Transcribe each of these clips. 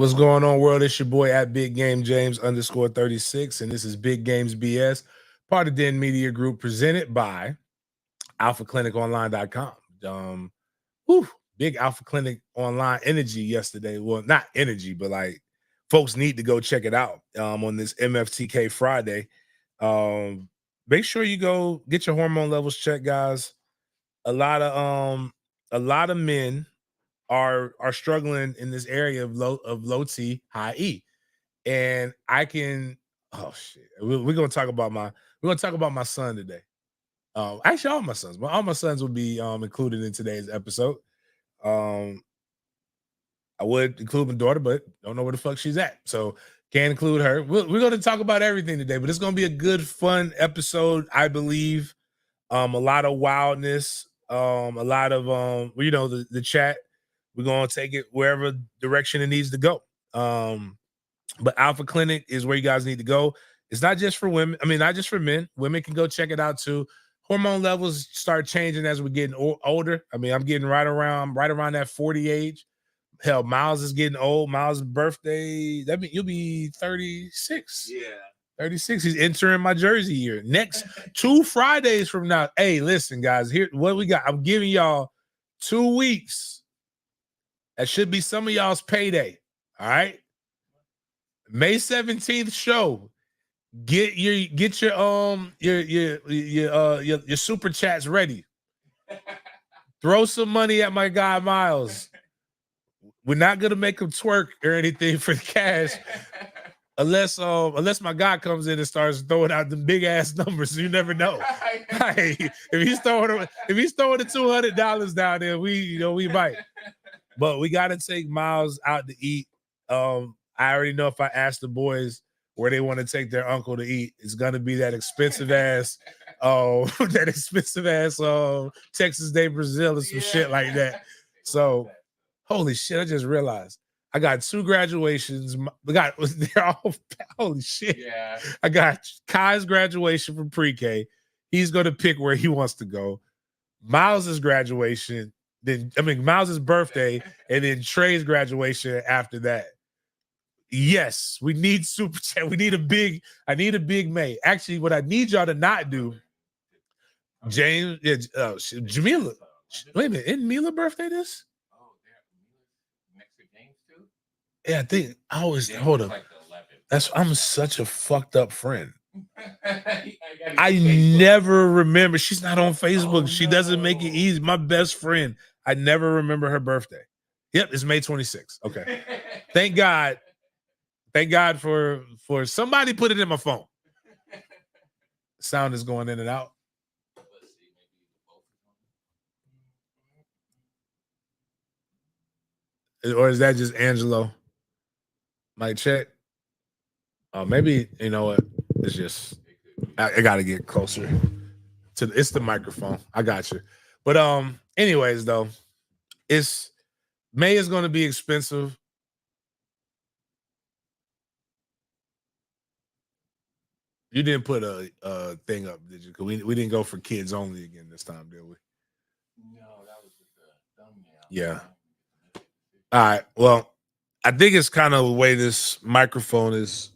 What's going on, world? It's your boy at Big Game James _36, and this is Big Games B.S, part of Den Media Group, presented by AlphaClinicOnline.com. Whew, big Alpha Clinic Online energy yesterday. Well, not energy, but like folks need to go check it out on this MFTK Friday. Make sure you go get your hormone levels checked, guys. A lot of men are struggling in this area of low T, high E. And I can we're gonna talk about my son today. Actually, all my sons will be included in today's episode. I would include my daughter, but don't know where the fuck she's at. So can't include her. We're going to talk about everything today, but it's going to be a good, fun episode, I believe. A lot of wildness, a lot of the chat. We're going to take it wherever direction it needs to go. But Alpha Clinic is where you guys need to go. It's not just for women. I mean, not just for men. Women can go check it out too. Hormone levels start changing as we're getting older. I mean, I'm getting right around that 40 age. Hell, Miles is getting old. Miles' birthday, that means you'll be 36. Yeah. 36. He's entering my jersey year. Next 2 Fridays from now. Hey, listen, guys, here what we got. I'm giving y'all 2 weeks. That should be some of y'all's payday. All right. May 17th show. Get your super chats ready. Throw some money at my guy Miles. We're not gonna make him twerk or anything for the cash, unless my guy comes in and starts throwing out the big ass numbers. You never know. Hey, if he's throwing the $200 down there, we might. But we gotta take Miles out to eat. I already know if I ask the boys where they want to take their uncle to eat, it's gonna be that expensive ass, Texas Day Brazil or some shit like that. So. Holy shit, I just realized I got 2 graduations. They're all holy shit. Yeah. I got Kai's graduation from pre-K. He's gonna pick where he wants to go. Miles's graduation, Miles's birthday, and then Trey's graduation after that. Yes, we need super chat. I need a big May. Actually, what I need y'all to not do, James, Jamila. Wait a minute, isn't Mila birthday this? Yeah, I think I always hold up. I'm such a fucked up friend. I never remember. She's not on Facebook. She doesn't make it easy. My best friend. I never remember her birthday. Yep, it's May 26th. Okay. Thank God. Thank God for somebody put it in my phone. Sound is going in and out. Or is that just Angelo? Might check. Maybe you know what? It's just I gotta get closer to it's the microphone. I got you. But anyways, though, May is gonna be expensive. You didn't put a thing up, did you? Because we didn't go for kids only again this time, did we? No, that was just a thumbnail. Yeah. All right. Well, I think it's kind of the way this microphone is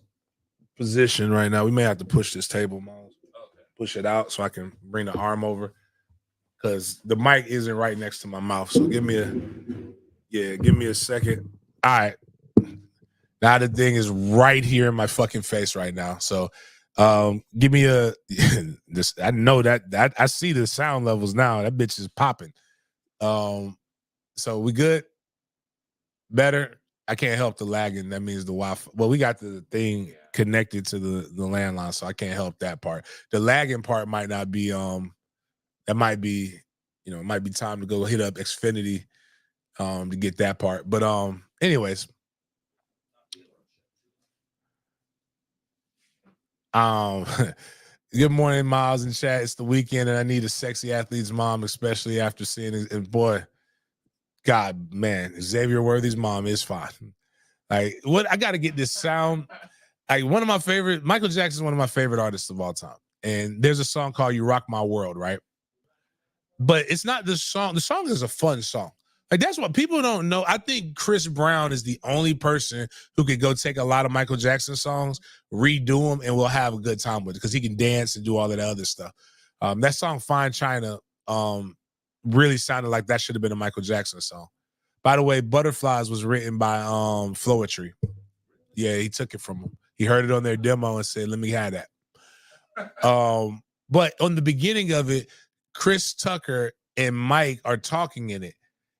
positioned right now. We may have to push this table, Miles. Okay. Push it out so I can bring the arm over because the mic isn't right next to my mouth. So give me a second. All right. Now the thing is right here in my fucking face right now. So give me this. I know that I see the sound levels now. That bitch is popping. So we good? Better? I can't help the lagging. That means the Wi-Fi. Well, we got the thing connected to the landline, so I can't help that part. The lagging part might not be that might be, it might be time to go hit up Xfinity to get that part. But anyways. Good morning, Miles and chat. It's the weekend and I need a sexy athlete's mom, especially after seeing it. And boy, God, man, Xavier Worthy's mom is fine. Like, what I got to get this sound. Like, Michael Jackson is one of my favorite artists of all time. And there's a song called You Rock My World, right? But it's not the song. The song is a fun song. Like that's what people don't know. I think Chris Brown is the only person who could go take a lot of Michael Jackson songs, redo them, and we'll have a good time with it because he can dance and do all of that other stuff. That song "Fine China" really sounded like that should have been a Michael Jackson song. By the way, "Butterflies" was written by Floetry. Yeah, he took it from him. He heard it on their demo and said, "Let me have that." But on the beginning of it, Chris Tucker and Mike are talking in it.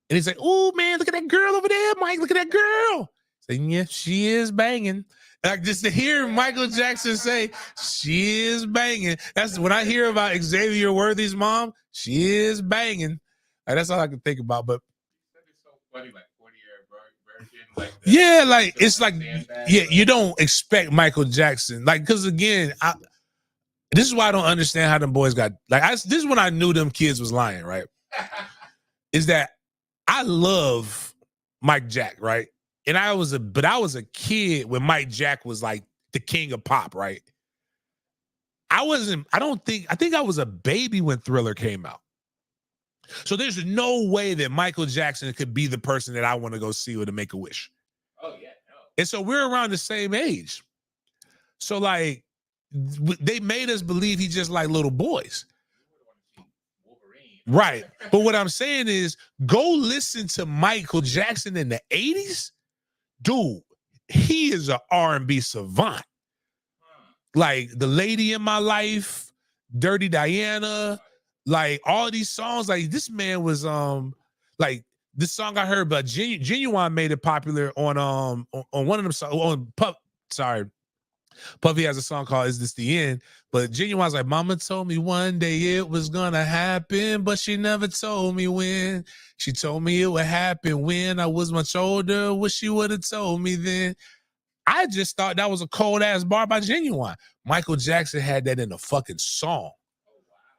And he's like, "Oh man, look at that girl over there, Mike. Look at that girl." Saying, "Yeah, she is banging." Like just to hear Michael Jackson say, "She is banging." That's when I hear about Xavier Worthy's mom. She is banging. Like, that's all I can think about. But it's so funny, like 40-year virgin, like yeah, like it's like you don't expect Michael Jackson, like because again, this is why I don't understand how them boys got like. This is when I knew them kids was lying, right? Is that I love Mike Jack, right? And I was a kid when Mike Jack was like the king of pop, right? I think I was a baby when Thriller came out. So there's no way that Michael Jackson could be the person that I want to go see with a Make-A-Wish. Oh yeah, no. And so we're around the same age. So like they made us believe he's just like little boys. Right. But what I'm saying is go listen to Michael Jackson in the 80s. Dude, he is an R&B savant. Like The Lady in My Life, Dirty Diana, like all these songs. Like this man was like this song I heard about Genuine made it popular on one of them songs on Puffy has a song called "Is This the End?" But Genuine's like, "Mama told me one day it was gonna happen, but she never told me when. She told me it would happen when I was much older. Wish she would have told me then." I just thought that was a cold ass bar by Genuine. Michael Jackson had that in a fucking song.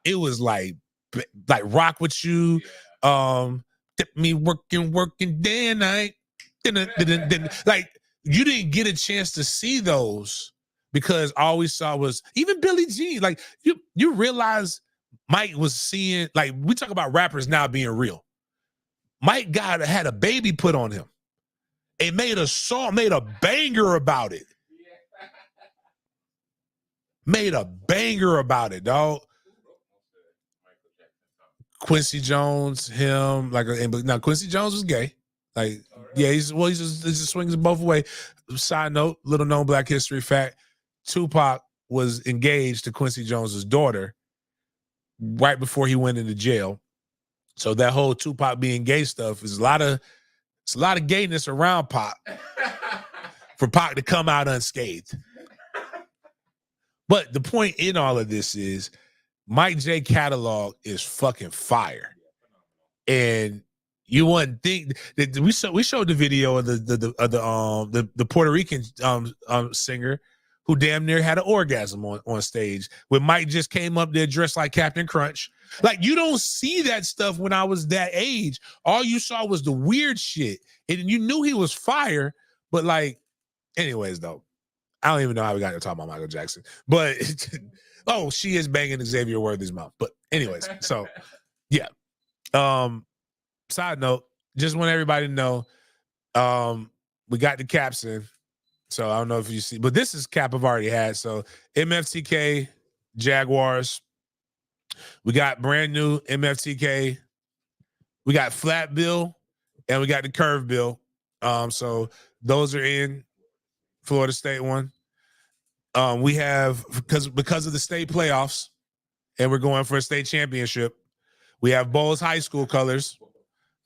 It was like Rock With You, me working day and night. Like you didn't get a chance to see those because all we saw was even Billie Jean. Like you realize Mike was seeing, like we talk about rappers now being real. Mike had a baby put on him. It made a song, made a banger about it. Made a banger about it, dog. Quincy Jones, him, like, but now Quincy Jones was gay. Like, yeah, he just swings both ways. Side note, little known Black history fact: Tupac was engaged to Quincy Jones's daughter right before he went into jail. So that whole Tupac being gay stuff is a lot of gayness around Pac for Pac to come out unscathed. But the point in all of this is Mike J catalog is fucking fire. And you wouldn't think that we showed the video of the Puerto Rican singer who damn near had an orgasm on stage when Mike just came up there dressed like Captain Crunch. Like you don't see that stuff when I was that age. All you saw was the weird shit. And you knew he was fire, but like, anyways, though, I don't even know how we got to talk about Michael Jackson. But oh, she is banging Xavier Worthy's mouth. But anyways, so yeah. Side note, just want everybody to know, we got the caps in. So I don't know if you see, but this is cap I've already had. So MFTK, Jaguars. We got brand new MFTK. We got flat bill and we got the curve bill. So those are in. Florida State one. We have because of the state playoffs, and we're going for a state championship. We have Bowles High School colors.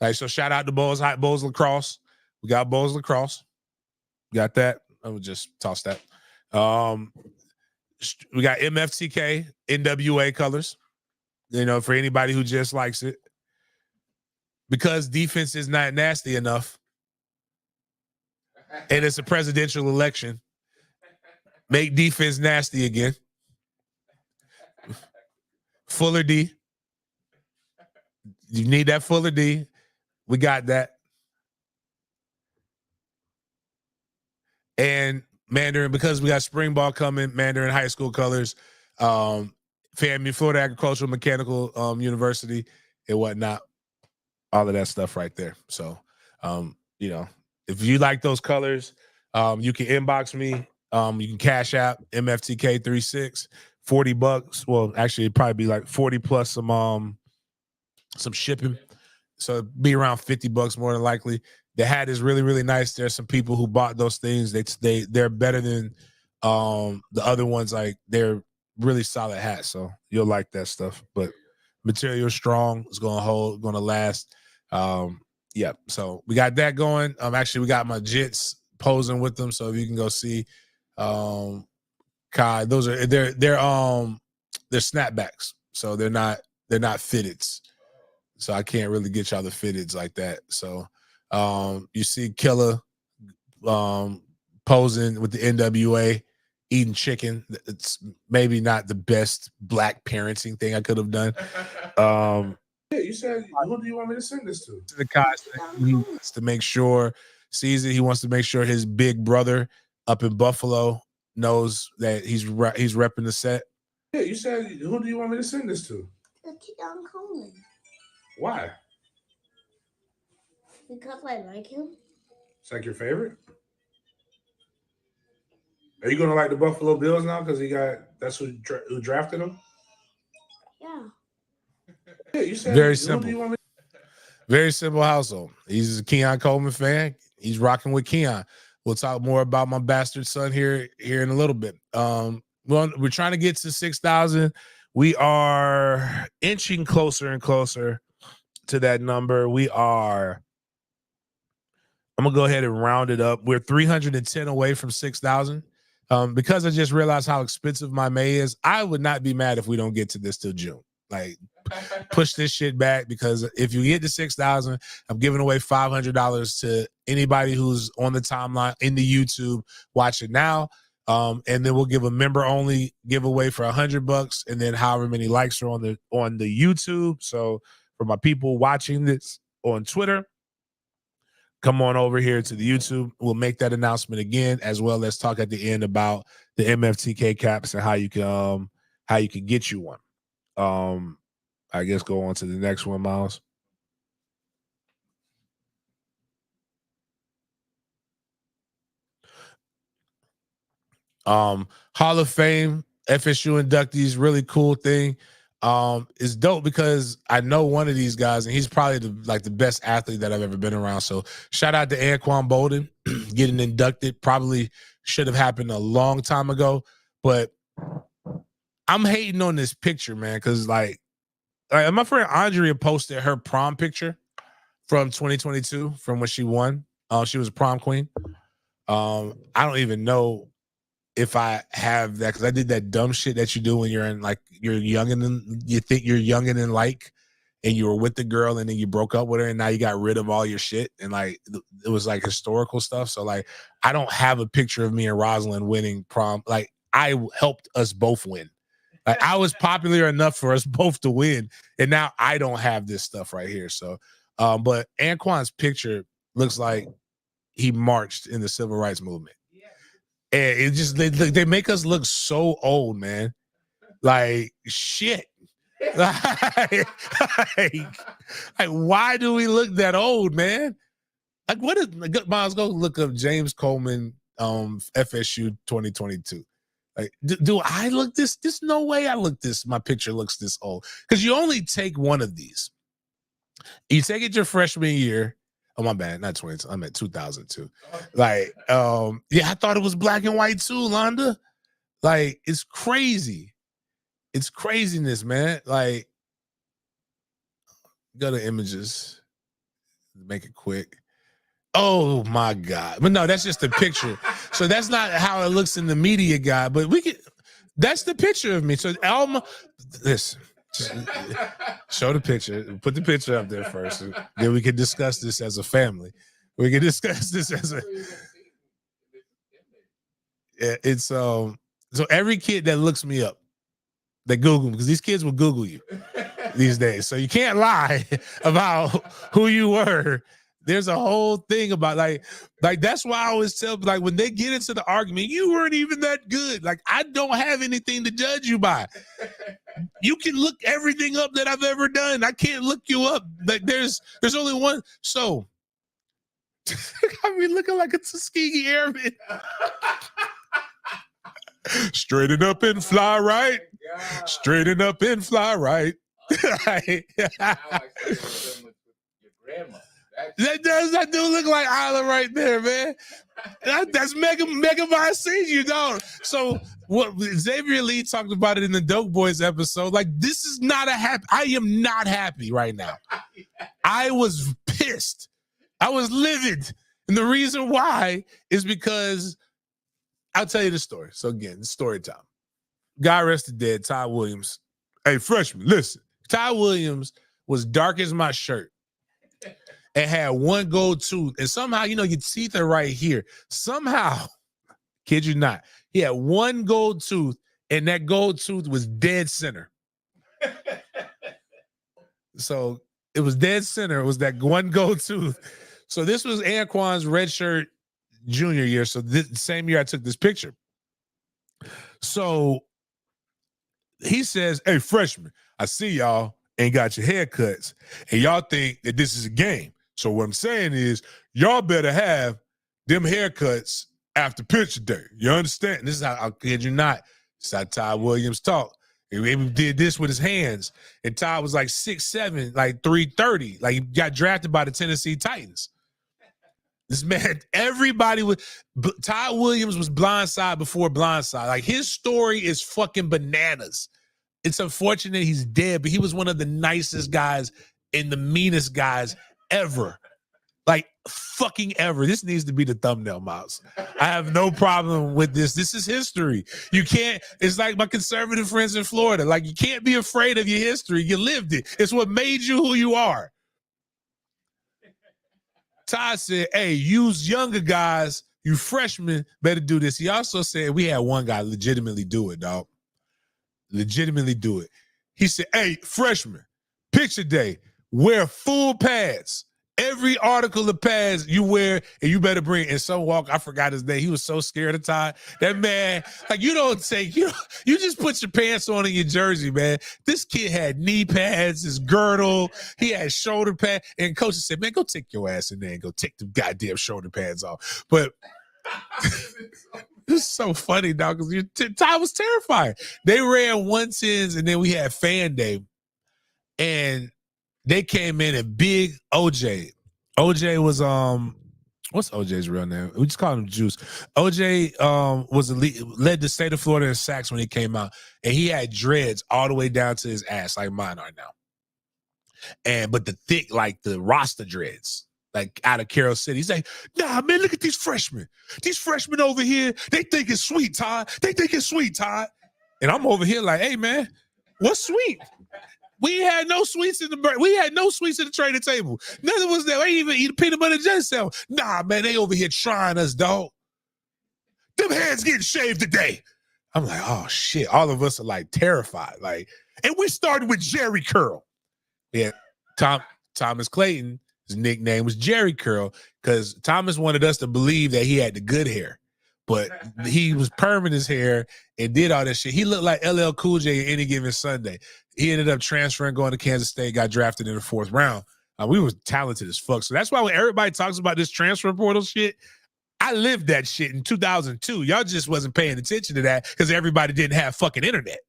Like, so shout out to Bowles Lacrosse. We got Bowles Lacrosse. Got that. I would just toss that. We got MFTK NWA colors. You know, for anybody who just likes it, because defense is not nasty enough, and it's a presidential election. Make defense nasty again. Fuller D. You need that Fuller D. We got that. And Mandarin, because we got spring ball coming, Mandarin High School colors, FAMU, Florida Agricultural Mechanical University, and whatnot. all of that stuff right there. So, you know, if you like those colors, you can inbox me. You can cash app MFTK36, $40. Well, actually, it'd probably be like 40 plus some shipping. So it'd be around $50 more than likely. The hat is really, really nice. There's some people who bought those things. They're better than the other ones. Like they're really solid hats. So you'll like that stuff. But material strong. It's gonna hold, gonna last. Yeah. So we got that going. Actually, we got my jits posing with them. So if you can go see Kai, those are they're snapbacks. So they're not fitteds. So I can't really get y'all the fitteds like that. So you see Killer posing with the NWA eating chicken. It's maybe not the best black parenting thing I could have done. Yeah, you said, who do you want me to send this to? The costume. He wants to make sure sees it. He wants to make sure his big brother up in Buffalo knows that he's repping the set. Yeah, you said, who do you want me to send this to? Keon Coleman. Why? Because I like him. It's like your favorite? Are you gonna like the Buffalo Bills now because that's who drafted him? Yeah. Yeah, you said Very who simple. do you want me? Very simple household. He's a Keon Coleman fan. He's rocking with Keon. We'll talk more about my bastard son here in a little bit. We're trying to get to 6,000. We are inching closer and closer to that number. I'm gonna go ahead and round it up. We're 310 away from 6,000. Because I just realized how expensive my May is, I would not be mad if we don't get to this till June. Like, push this shit back, because if you get to 6,000, I'm giving away $500 to anybody who's on the timeline in the YouTube watching now. And then we'll give a member only giveaway for $100, and then however many likes are on the YouTube. So for my people watching this on Twitter, come on over here to the YouTube. We'll make that announcement again, as well as talk at the end about the MFTK caps and how you can get you one. I guess go on to the next one, Miles. Hall of Fame, FSU inductees, really cool thing. It's dope because I know one of these guys, and he's probably the best athlete that I've ever been around. So shout out to Anquan Bolden getting inducted. Probably should have happened a long time ago, but I'm hating on this picture, man, because like my friend Andrea posted her prom picture from 2022 from when she won. She was a prom queen. I don't even know if I have that, because I did that dumb shit that you do when you're in, like, you're young and you think you're young and like, and you were with the girl and then you broke up with her and now you got rid of all your shit, and like it was like historical stuff. So like I don't have a picture of me and Rosalind winning prom. Like I helped us both win. Like I was popular enough for us both to win, and now I don't have this stuff right here. So, but Anquan's picture looks like he marched in the civil rights movement. And it just they make us look so old, man. Like shit. like, why do we look that old, man? Like, what is Miles? Go look up James Coleman, FSU 2022. Like, do I look this? There's no way I look this. My picture looks this old, because you only take one of these. You take it your freshman year. Oh, my bad. Not 20. I'm at 2002. Like, yeah, I thought it was black and white too, Londa. Like, it's crazy. It's craziness, man. Like, go to images. Make it quick. Oh my God. But no, that's just a picture. So that's not how it looks in the media guide, but that's the picture of me. So Alma, listen. Show the picture. Put the picture up there first. Then we can discuss this as a family. We can discuss this as a. It's so every kid that looks me up, they Google me, because these kids will Google you these days. So you can't lie about who you were. There's a whole thing about like that's why I always tell, like, when they get into the argument, you weren't even that good. Like, I don't have anything to judge you by. You can look everything up that I've ever done. I can't look you up. Like there's only one. So I mean, looking like a Tuskegee Airman. Straighten up and fly right. Straighten up and fly right. That do look like Isla right there, man. That's Mega Man Senior, dog. So what Xavier Lee talked about it in the Dope Boys episode. Like, this is not a happy. I am not happy right now. I was pissed. I was livid. And the reason why is because I'll tell you the story. So again, story time. God rest the dead, Ty Williams. Hey, freshman, listen. Ty Williams was dark as my shirt and had one gold tooth. And somehow, your teeth are right here. Somehow, kid you not, he had one gold tooth, and that gold tooth was dead center. So it was dead center. It was that one gold tooth. So this was Anquan's redshirt junior year. So this same year I took this picture. So he says, hey, freshman, I see y'all ain't got your haircuts, and y'all think that this is a game. So what I'm saying is, y'all better have them haircuts after picture day. You understand? This is how, I kid you not, this is how Ty Williams talked. He did this with his hands, and Ty was like 6'7", like 330. Like, he got drafted by the Tennessee Titans. This man, Ty Williams was blindside before blindside. Like, his story is fucking bananas. It's unfortunate he's dead, but he was one of the nicest guys and the meanest guys ever. Like, fucking ever. This needs to be the thumbnail, Miles. I have no problem with this. This is history. You can't, it's like my conservative friends in Florida. Like, you can't be afraid of your history. You lived it. It's what made you who you are. Ty said, hey, you younger guys, you freshmen, better do this. He also said we had one guy legitimately do it, dog. Legitimately do it. He said, hey, freshman, picture day, wear full pads. Every article of pads you wear, and you better bring. And some walk, I forgot his name. He was so scared of Ty. That man, like, you just put your pants on in your jersey, man. This kid had knee pads, his girdle, he had shoulder pads. And coach said, man, go take your ass in there and go take the goddamn shoulder pads off. But it's so funny, dog, because Ty was terrifying. They ran 110s, and then we had fan day. And they came in at big OJ. OJ was what's OJ's real name? We just call him Juice. OJ led the state of Florida in sacks when he came out, and he had dreads all the way down to his ass, like mine are now. But the thick, like the Rasta dreads, like out of Carroll City. He's like, nah, man, look at these freshmen. These freshmen over here, they think it's sweet, Todd. They think it's sweet, Todd. And I'm over here like, hey, man, what's sweet? We had no sweets in the training table. Nothing was there. They didn't even eat a peanut butter jelly sandwich. Nah, man, they over here trying us, dog. Them heads getting shaved today. I'm like, oh shit. All of us are like terrified. Like, and we started with Jerry Curl. Yeah, Thomas Clayton, his nickname was Jerry Curl because Thomas wanted us to believe that he had the good hair. But he was perming his hair and did all that shit. He looked like LL Cool J any given Sunday. He ended up transferring, going to Kansas State, got drafted in the 4th round. We were talented as fuck. So that's why when everybody talks about this transfer portal shit, I lived that shit in 2002. Y'all just wasn't paying attention to that because everybody didn't have fucking internet.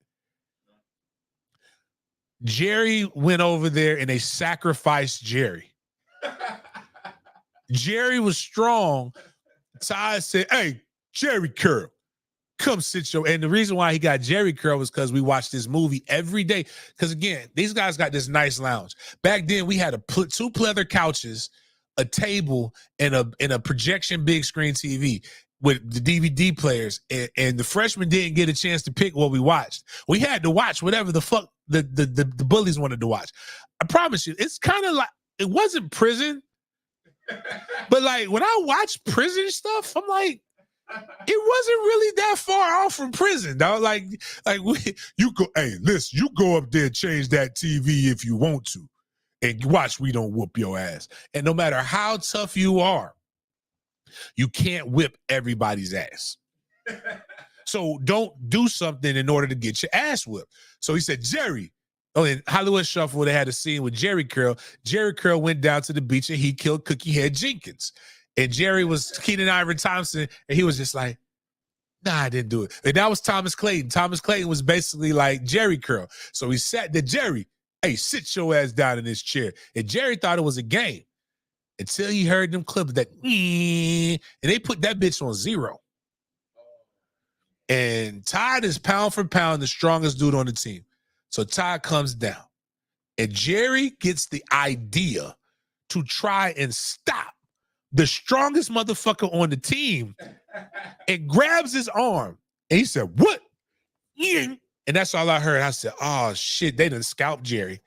Jerry went over there and they sacrificed Jerry. Jerry was strong. Ty said, hey, Jerry Curl, come sit your. And the reason why he got Jerry Curl was because we watched this movie every day. Because again, these guys got this nice lounge. Back then, we had 2 pleather couches, a table, and a projection big screen TV with the DVD players. And the freshmen didn't get a chance to pick what we watched. We had to watch whatever the fuck the bullies wanted to watch. I promise you, it's kind of like, it wasn't prison. But like when I watch prison stuff, I'm like, it wasn't really that far off from prison, dog. Like you go, hey, listen, you go up there, change that TV if you want to, and watch we don't whoop your ass. And no matter how tough you are, you can't whip everybody's ass. So don't do something in order to get your ass whipped. So he said, Jerry. Oh, in Hollywood Shuffle, they had a scene with Jerry Curl. Jerry Curl went down to the beach and he killed Cookie Head Jenkins. And Jerry was Keenan Ivory Thompson, and he was just like, nah, I didn't do it. And that was Thomas Clayton. Thomas Clayton was basically like Jerry Curl. So he sat there, Jerry, hey, sit your ass down in this chair. And Jerry thought it was a game until he heard them clips that, and they put that bitch on 0. And Todd is pound for pound the strongest dude on the team. So Todd comes down, and Jerry gets the idea to try and stop the strongest motherfucker on the team and grabs his arm. And he said, what? And that's all I heard. I said, oh, shit, they done scalped Jerry.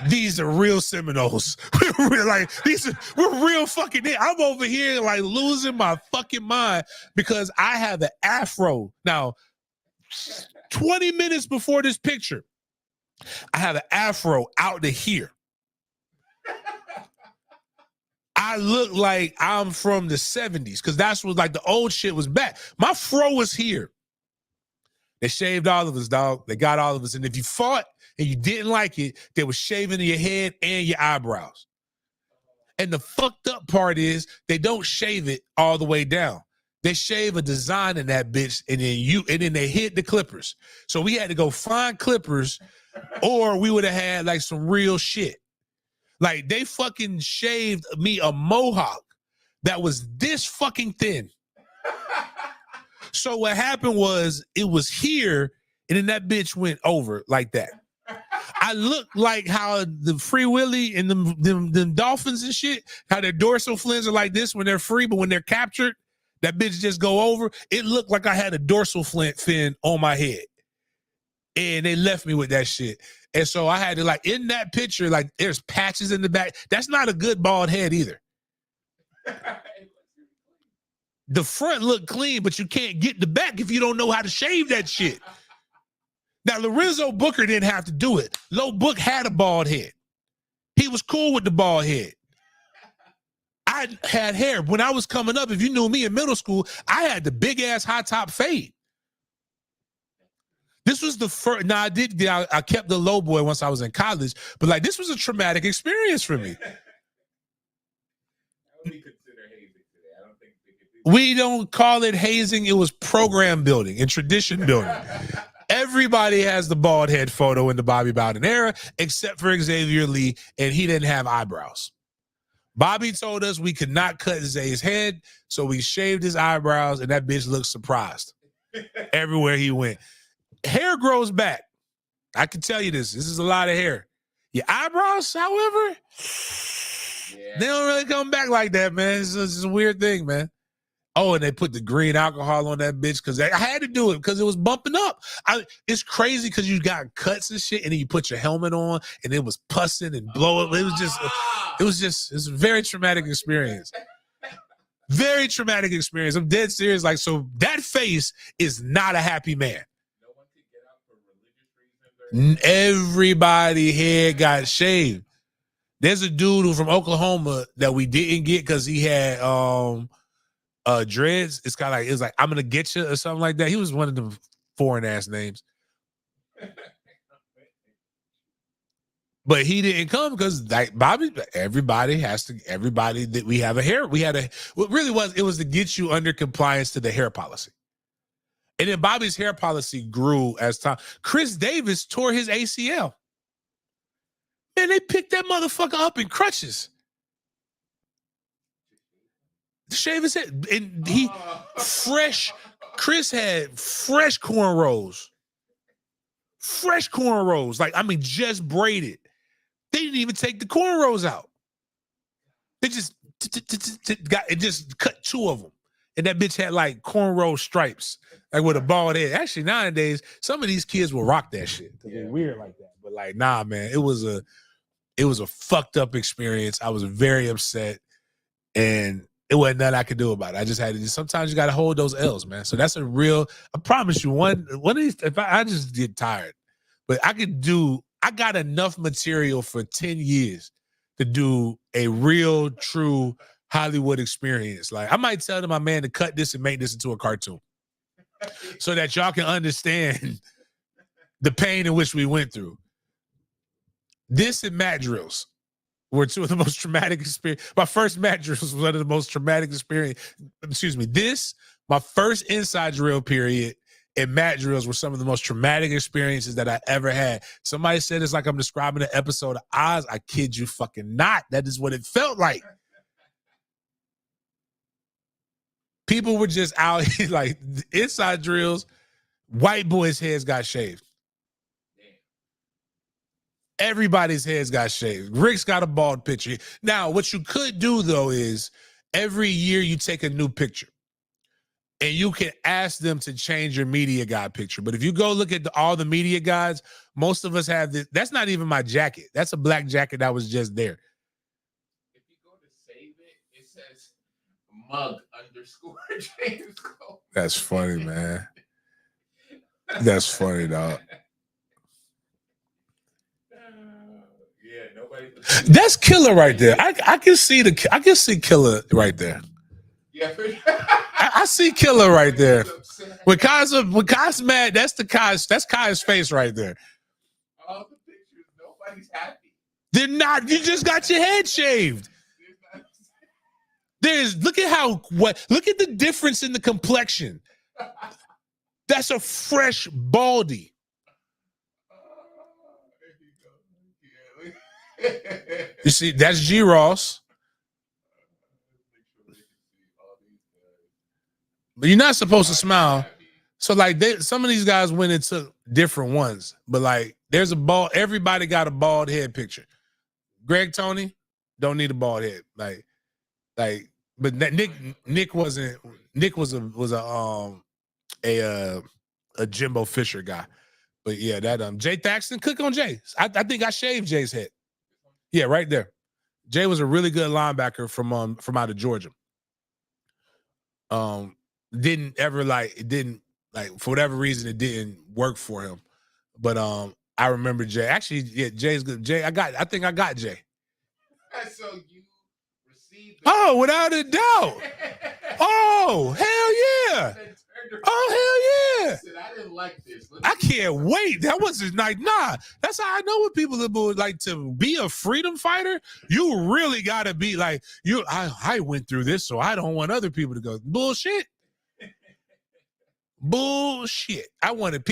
These are real Seminoles. We're real fucking there. I'm over here like losing my fucking mind because I have an afro. Now, 20 minutes before this picture, I have an afro out to here. I look like I'm from the 70s because that's what like the old shit was back. My fro was here. They shaved all of us, dog. They got all of us. And if you fought and you didn't like it, they were shaving your head and your eyebrows. And the fucked up part is they don't shave it all the way down. They shave a design in that bitch, and then they hit the clippers. So we had to go find clippers, or we would have had like some real shit. Like they fucking shaved me a mohawk that was this fucking thin. So what happened was it was here, and then that bitch went over like that. I look like how the Free Willy and them dolphins and shit, how their dorsal fins are like this when they're free, but when they're captured, that bitch just go over. It looked like I had a dorsal fin on my head. And they left me with that shit. And so I had to like, in that picture, like there's patches in the back. That's not a good bald head either. The front looked clean, but you can't get the back if you don't know how to shave that shit. Now, Lorenzo Booker didn't have to do it. Low Book had a bald head. He was cool with the bald head. I had hair. When I was coming up, if you knew me in middle school, I had the big-ass high-top fade. This was the first. Now, I kept the low boy once I was in college, but, like, this was a traumatic experience for me. We don't call it hazing. It was program building and tradition building. Everybody has the bald head photo in the Bobby Bowden era, except for Xavier Lee, and he didn't have eyebrows. Bobby told us we could not cut Zay's head, so we shaved his eyebrows, and that bitch looked surprised everywhere he went. Hair grows back. I can tell you this. This is a lot of hair. Your eyebrows, however, they don't really come back like that, man. It's just a weird thing, man. Oh, and they put the green alcohol on that bitch because I had to do it because it was bumping up. It's crazy because you got cuts and shit, and then you put your helmet on, and it was pussing and blowing. It was a very traumatic experience. Very traumatic experience. I'm dead serious. Like, so that face is not a happy man. No one could get out for religious reasons. Everybody head got shaved. There's a dude who from Oklahoma that we didn't get because he had dreads. It's kind of like, it was like, I'm gonna get you or something like that. He was one of them foreign ass names. But he didn't come because like Bobby, everybody that we have a hair. What really was, it was to get you under compliance to the hair policy. And then Bobby's hair policy grew as time. Chris Davis tore his ACL. Man, they picked that motherfucker up in crutches. Shave his head. And Chris had fresh cornrows. Fresh cornrows. Like, I mean, just braided. They didn't even take the cornrows out. They just cut 2 of them. And that bitch had like cornrow stripes, like with a bald head. Actually, nowadays, some of these kids will rock that shit. They're weird like that. But like, nah, man, it was a fucked up experience. I was very upset. And it wasn't nothing I could do about it. I just had to. Sometimes you got to hold those L's, man. So that's a real. I promise you, one of these. If I just get tired, but I got enough material for 10 years to do a real, true Hollywood experience. Like I might tell my man to cut this and make this into a cartoon. so that y'all can understand the pain in which we went through. This and mat drills were two of the most traumatic experience. My first mat drills was one of the most traumatic experience. Excuse me. My first inside drill period and mat drills were some of the most traumatic experiences that I ever had. Somebody said it's like I'm describing an episode of Oz. I kid you fucking not. That is what it felt like. People were just out here like inside drills. White boys' heads got shaved. Everybody's heads got shaved. Rick's got a bald picture. Now, what you could do, though, is every year you take a new picture. And you can ask them to change your media guide picture. But if you go look at all the media guides, most of us have this. That's not even my jacket. That's a black jacket that was just there. If you go to save it, it says mug_James Cole. That's funny, man. That's funny, dog. Yeah, nobody. That's killer right there. I can see killer right there. Yeah, I see killer right there. When Kai's mad, that's Kai's face right there. All the pictures, nobody's happy. They're not. You just got your head shaved. Look at the difference in the complexion. That's a fresh baldy. You see, that's G Ross. But you're not supposed to smile. So like some of these guys went and took different ones. But like there's everybody got a bald head picture. Greg Tony don't need a bald head. But Nick was a Jimbo Fisher guy. But yeah, that Jay Thaxton, click on Jay. I think I shaved Jay's head. Yeah, right there. Jay was a really good linebacker from out of Georgia. Didn't for whatever reason it didn't work for him. But I remember Jay. Actually, yeah, Jay's good. Jay, I think I got Jay. So you received without a doubt. Oh, hell yeah. Oh, hell yeah. I didn't like this. I can't wait. That wasn't like, nah. That's how I know what people would like to be a freedom fighter. You really got to be like, I went through this, so I don't want other people to go. Bullshit. Bullshit. I wanted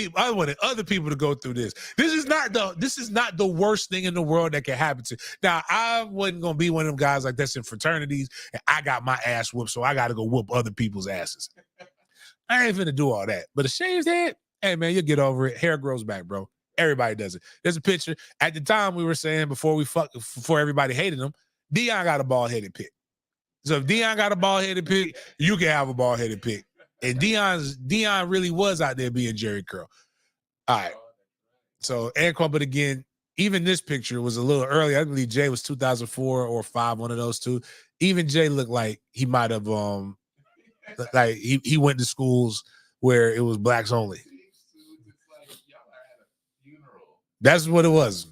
other people to go through this. This is not the worst thing in the world that can happen to. Now, I wasn't gonna be one of them guys like that's in fraternities and I got my ass whooped, so I gotta go whoop other people's asses. I ain't finna do all that. But a shaved head, hey man, you'll get over it. Hair grows back, bro. Everybody does it. There's a picture. At the time we were saying before everybody hated him, Dion got a bald-headed pick. So if Dion got a bald-headed pick, you can have a bald-headed pick. And Dion really was out there being Jerry Curl. All right. So Anquan, but again, even this picture was a little early. I believe Jay was 2004 or 5, one of those two. Even Jay looked like he might have like he went to schools where it was blacks only. That's what it was.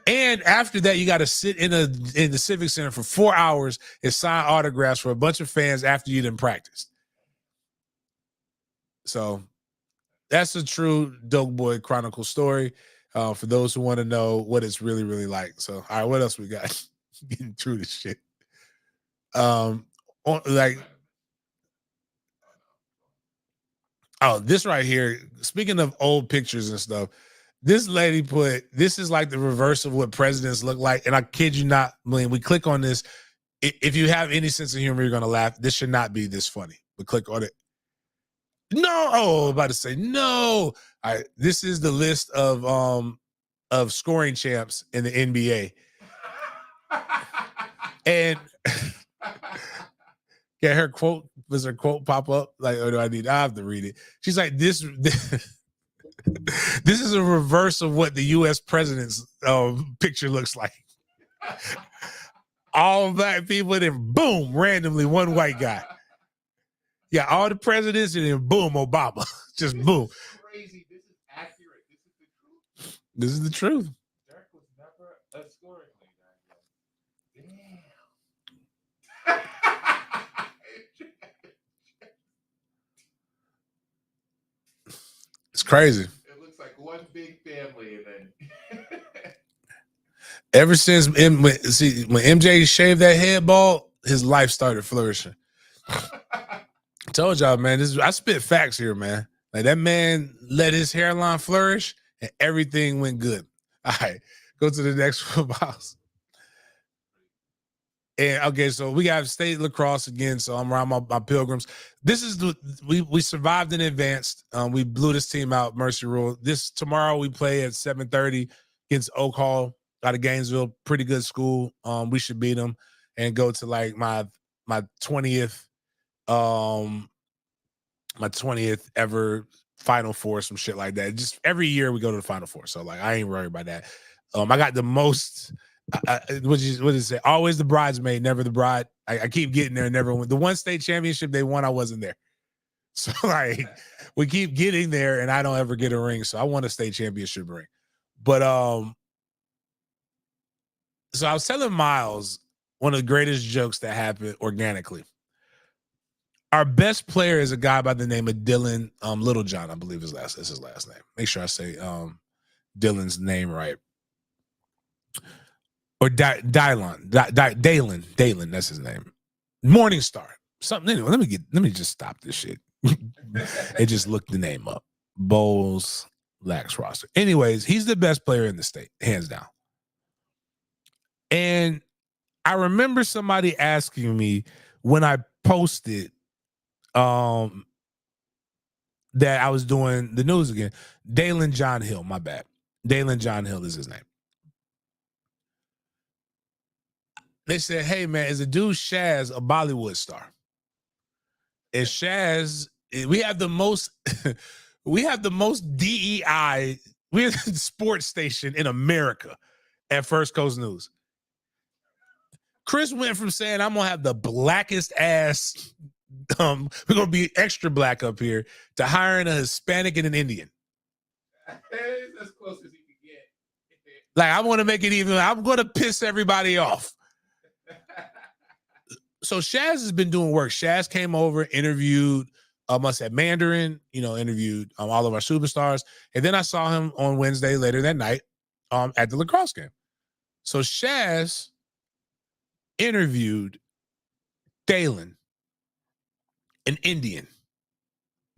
And after that, you got to sit in the Civic Center for 4 hours and sign autographs for a bunch of fans after you didn't practice. So that's a true Dope Boy Chronicle story for those who want to know what it's really, really like. So, all right, what else we got? Getting through this shit. This right here, speaking of old pictures and stuff, this lady this is like the reverse of what presidents look like. And I kid you not, when we click on this, if you have any sense of humor, you're going to laugh. This should not be this funny, but click on it. No, I'm about to say no. All right, this is the list of scoring champs in the NBA. And yeah, her quote pop up? Like, or do I have to read it? She's like, this is a reverse of what the US president's picture looks like. All black people, and then boom, randomly one white guy. Yeah, all the presidents, and then boom, Obama. Just boom. Crazy. This is accurate. This is the truth. Dirk was never a scoring leader. Damn. crazy. It looks like one big family, and then Ever since when MJ shaved that head bald, his life started flourishing. I told y'all, man, I spit facts here, man. Like that man let his hairline flourish and everything went good. All right, go to the next football. And okay, so we got state lacrosse again. So I'm around my pilgrims. This is we survived and advanced. We blew this team out, Mercy Rule. Tomorrow we play at 7:30 against Oak Hall out of Gainesville. Pretty good school. We should beat them and go to like my 20th my 20th ever Final Four, some shit like that. Just every year we go to the Final Four. So like I ain't worried about that. I got the most. What did it say? Always the bridesmaid, never the bride. I keep getting there, never win. The one state championship they won, I wasn't there. So like we keep getting there, and I don't ever get a ring. So I won a state championship ring. But so I was telling Miles one of the greatest jokes that happened organically. Our best player is a guy by the name of Dylan Littlejohn, I believe is his last name. Make sure I say Dylan's name right. Or Dalen, that's his name. Morningstar. Something anyway. Let me just stop this shit. It just looked the name up. Bowles Lax roster. Anyways, he's the best player in the state, hands down. And I remember somebody asking me when I posted that I was doing the news again. Dalen John Hill, my bad. Dalen John Hill is his name. They said, hey, man, is the dude Shaz a Bollywood star? And Shaz, we have the most DEI, we're the sports station in America at First Coast News. Chris went from saying, I'm going to have the blackest ass, we're going to be extra black up here, to hiring a Hispanic and an Indian. it's as close as you can get. Like, I want to make it even, I'm going to piss everybody off. So Shaz has been doing work. Shaz came over, interviewed us at Mandarin, interviewed all of our superstars. And then I saw him on Wednesday later that night at the lacrosse game. So Shaz interviewed Dalen, an Indian.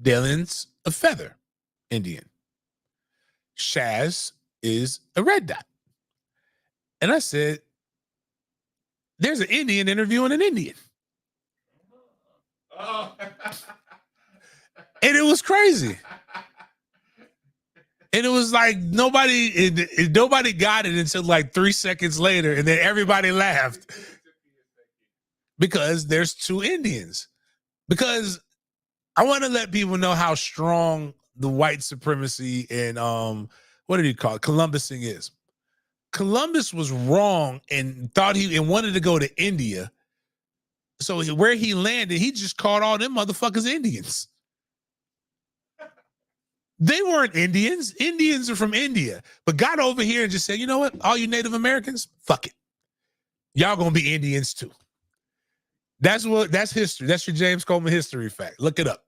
Dalen's a feather Indian. Shaz is a red dot. And I said, there's an Indian interviewing an Indian. Oh. And it was crazy. And it was like nobody got it until like 3 seconds later, and then everybody laughed. Because there's two Indians. Because I want to let people know how strong the white supremacy and what did he call it? Columbusing is. Columbus was wrong and thought he wanted to go to India. So where he landed, he just called all them motherfuckers Indians. They weren't Indians. Indians are from India. But got over here and just said, you know what? All you Native Americans, fuck it. Y'all gonna be Indians too. That's history. That's your James Coleman history fact. Look it up.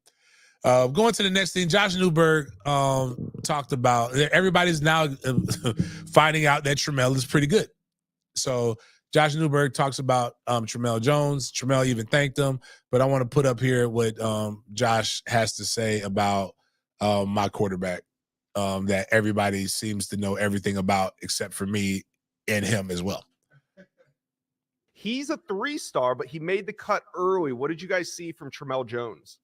Going to the next thing, Josh Newberg talked about, everybody's now finding out that Trammell is pretty good. So Josh Newberg talks about Trammell Jones. Trammell even thanked him, but I want to put up here what Josh has to say about my quarterback that everybody seems to know everything about except for me and him as well. He's a 3-star, but he made the cut early. What did you guys see from Trammell Jones?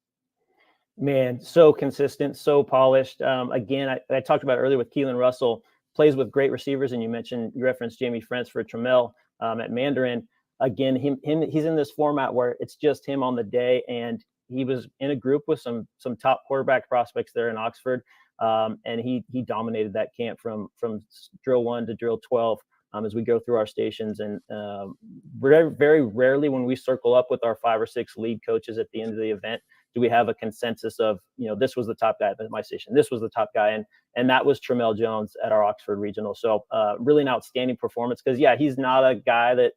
Man, so consistent, so polished. Again, I talked about earlier with Keelan Russell, plays with great receivers, and you referenced Jamie Frentz for Trammell at Mandarin. Again, he's in this format where it's just him on the day, and he was in a group with some top quarterback prospects there in Oxford, and he dominated that camp from drill 1 to drill 12 as we go through our stations. And very, very rarely when we circle up with our 5 or 6 lead coaches at the end of the event do we have a consensus of, this was the top guy at my station, this was the top guy, and that was Trammell Jones at our Oxford Regional. So really an outstanding performance, because he's not a guy that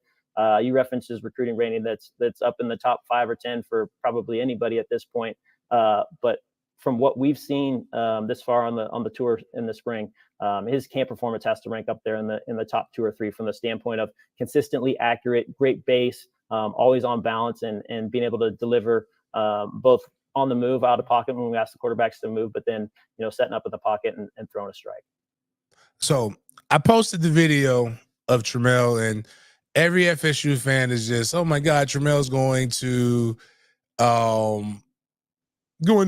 you referenced his recruiting rating that's up in the top 5 or 10 for probably anybody at this point. But from what we've seen this far on the tour in the spring, his camp performance has to rank up there in the top 2 or 3 from the standpoint of consistently accurate, great base, always on balance, and being able to deliver both on the move, out of pocket when we ask the quarterbacks to move, but then setting up in the pocket and throwing a strike. So I posted the video of Trammell, and every FSU fan is just, oh my God, Trammell's going to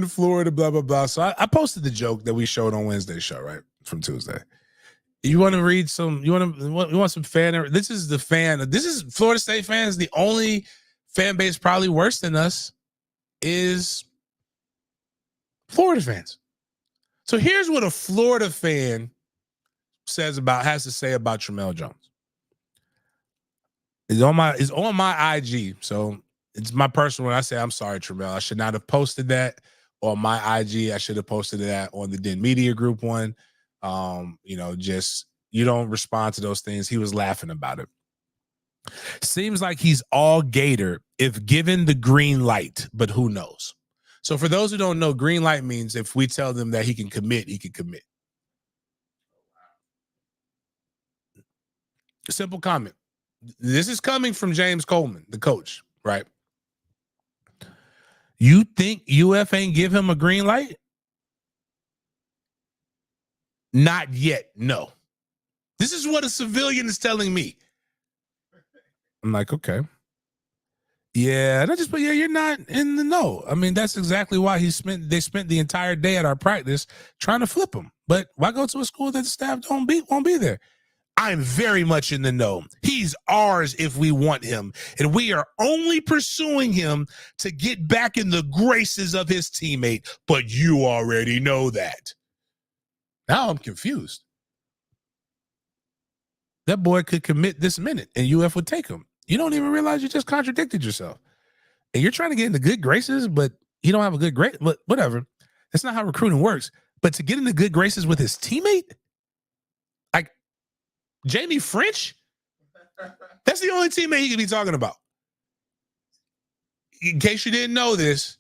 Florida, blah, blah, blah. So I posted the joke that we showed on Wednesday's show, right? From Tuesday. You want to read some, you want some fan, this is Florida State fans. The only fan base probably worse than us is Florida fans. So here's what a Florida fan has to say about Trammell Jones. It's on my IG. So it's my personal one. I say, I'm sorry, Trammell. I should not have posted that on my IG. I should have posted that on the Den Media Group one. Just you don't respond to those things. He was laughing about it. Seems like he's all Gator if given the green light, but who knows? So for those who don't know, green light means if we tell them that he can commit, he can commit. Simple comment. This is coming from James Coleman, the coach, right? You think UF ain't give him a green light? Not yet, no. This is what a civilian is telling me. I'm like, okay. Yeah, you're not in the know. I mean, that's exactly why they spent the entire day at our practice trying to flip him. But why go to a school that the staff won't be there? I'm very much in the know. He's ours if we want him. And we are only pursuing him to get back in the graces of his teammate. But you already know that. Now I'm confused. That boy could commit this minute and UF would take him. You don't even realize you just contradicted yourself. And you're trying to get into good graces, but you don't have a good grade. But whatever. That's not how recruiting works. But to get into good graces with his teammate? Like Jamie French? That's the only teammate he could be talking about. In case you didn't know this,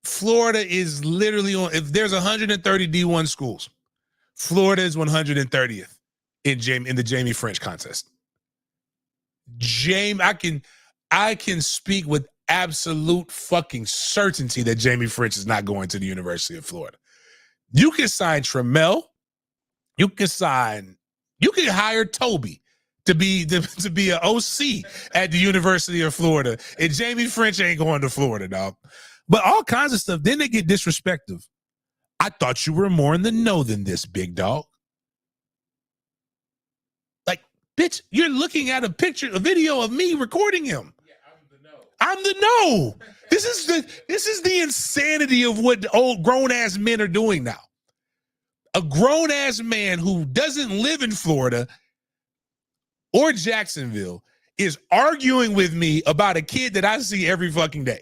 Florida is literally on, if there's 130 D1 schools, Florida is 130th in the Jamie French contest. I can speak with absolute fucking certainty that Jamie French is not going to the University of Florida. You can sign Trammell. You can hire Toby to be an OC at the University of Florida. And Jamie French ain't going to Florida, dog. But all kinds of stuff. Then they get disrespectful. I thought you were more in the know than this, big dog. Like, bitch, you're looking at a video of me recording him. Yeah, I'm the know. This is the insanity of what the old grown-ass men are doing now. A grown-ass man who doesn't live in Florida or Jacksonville is arguing with me about a kid that I see every fucking day.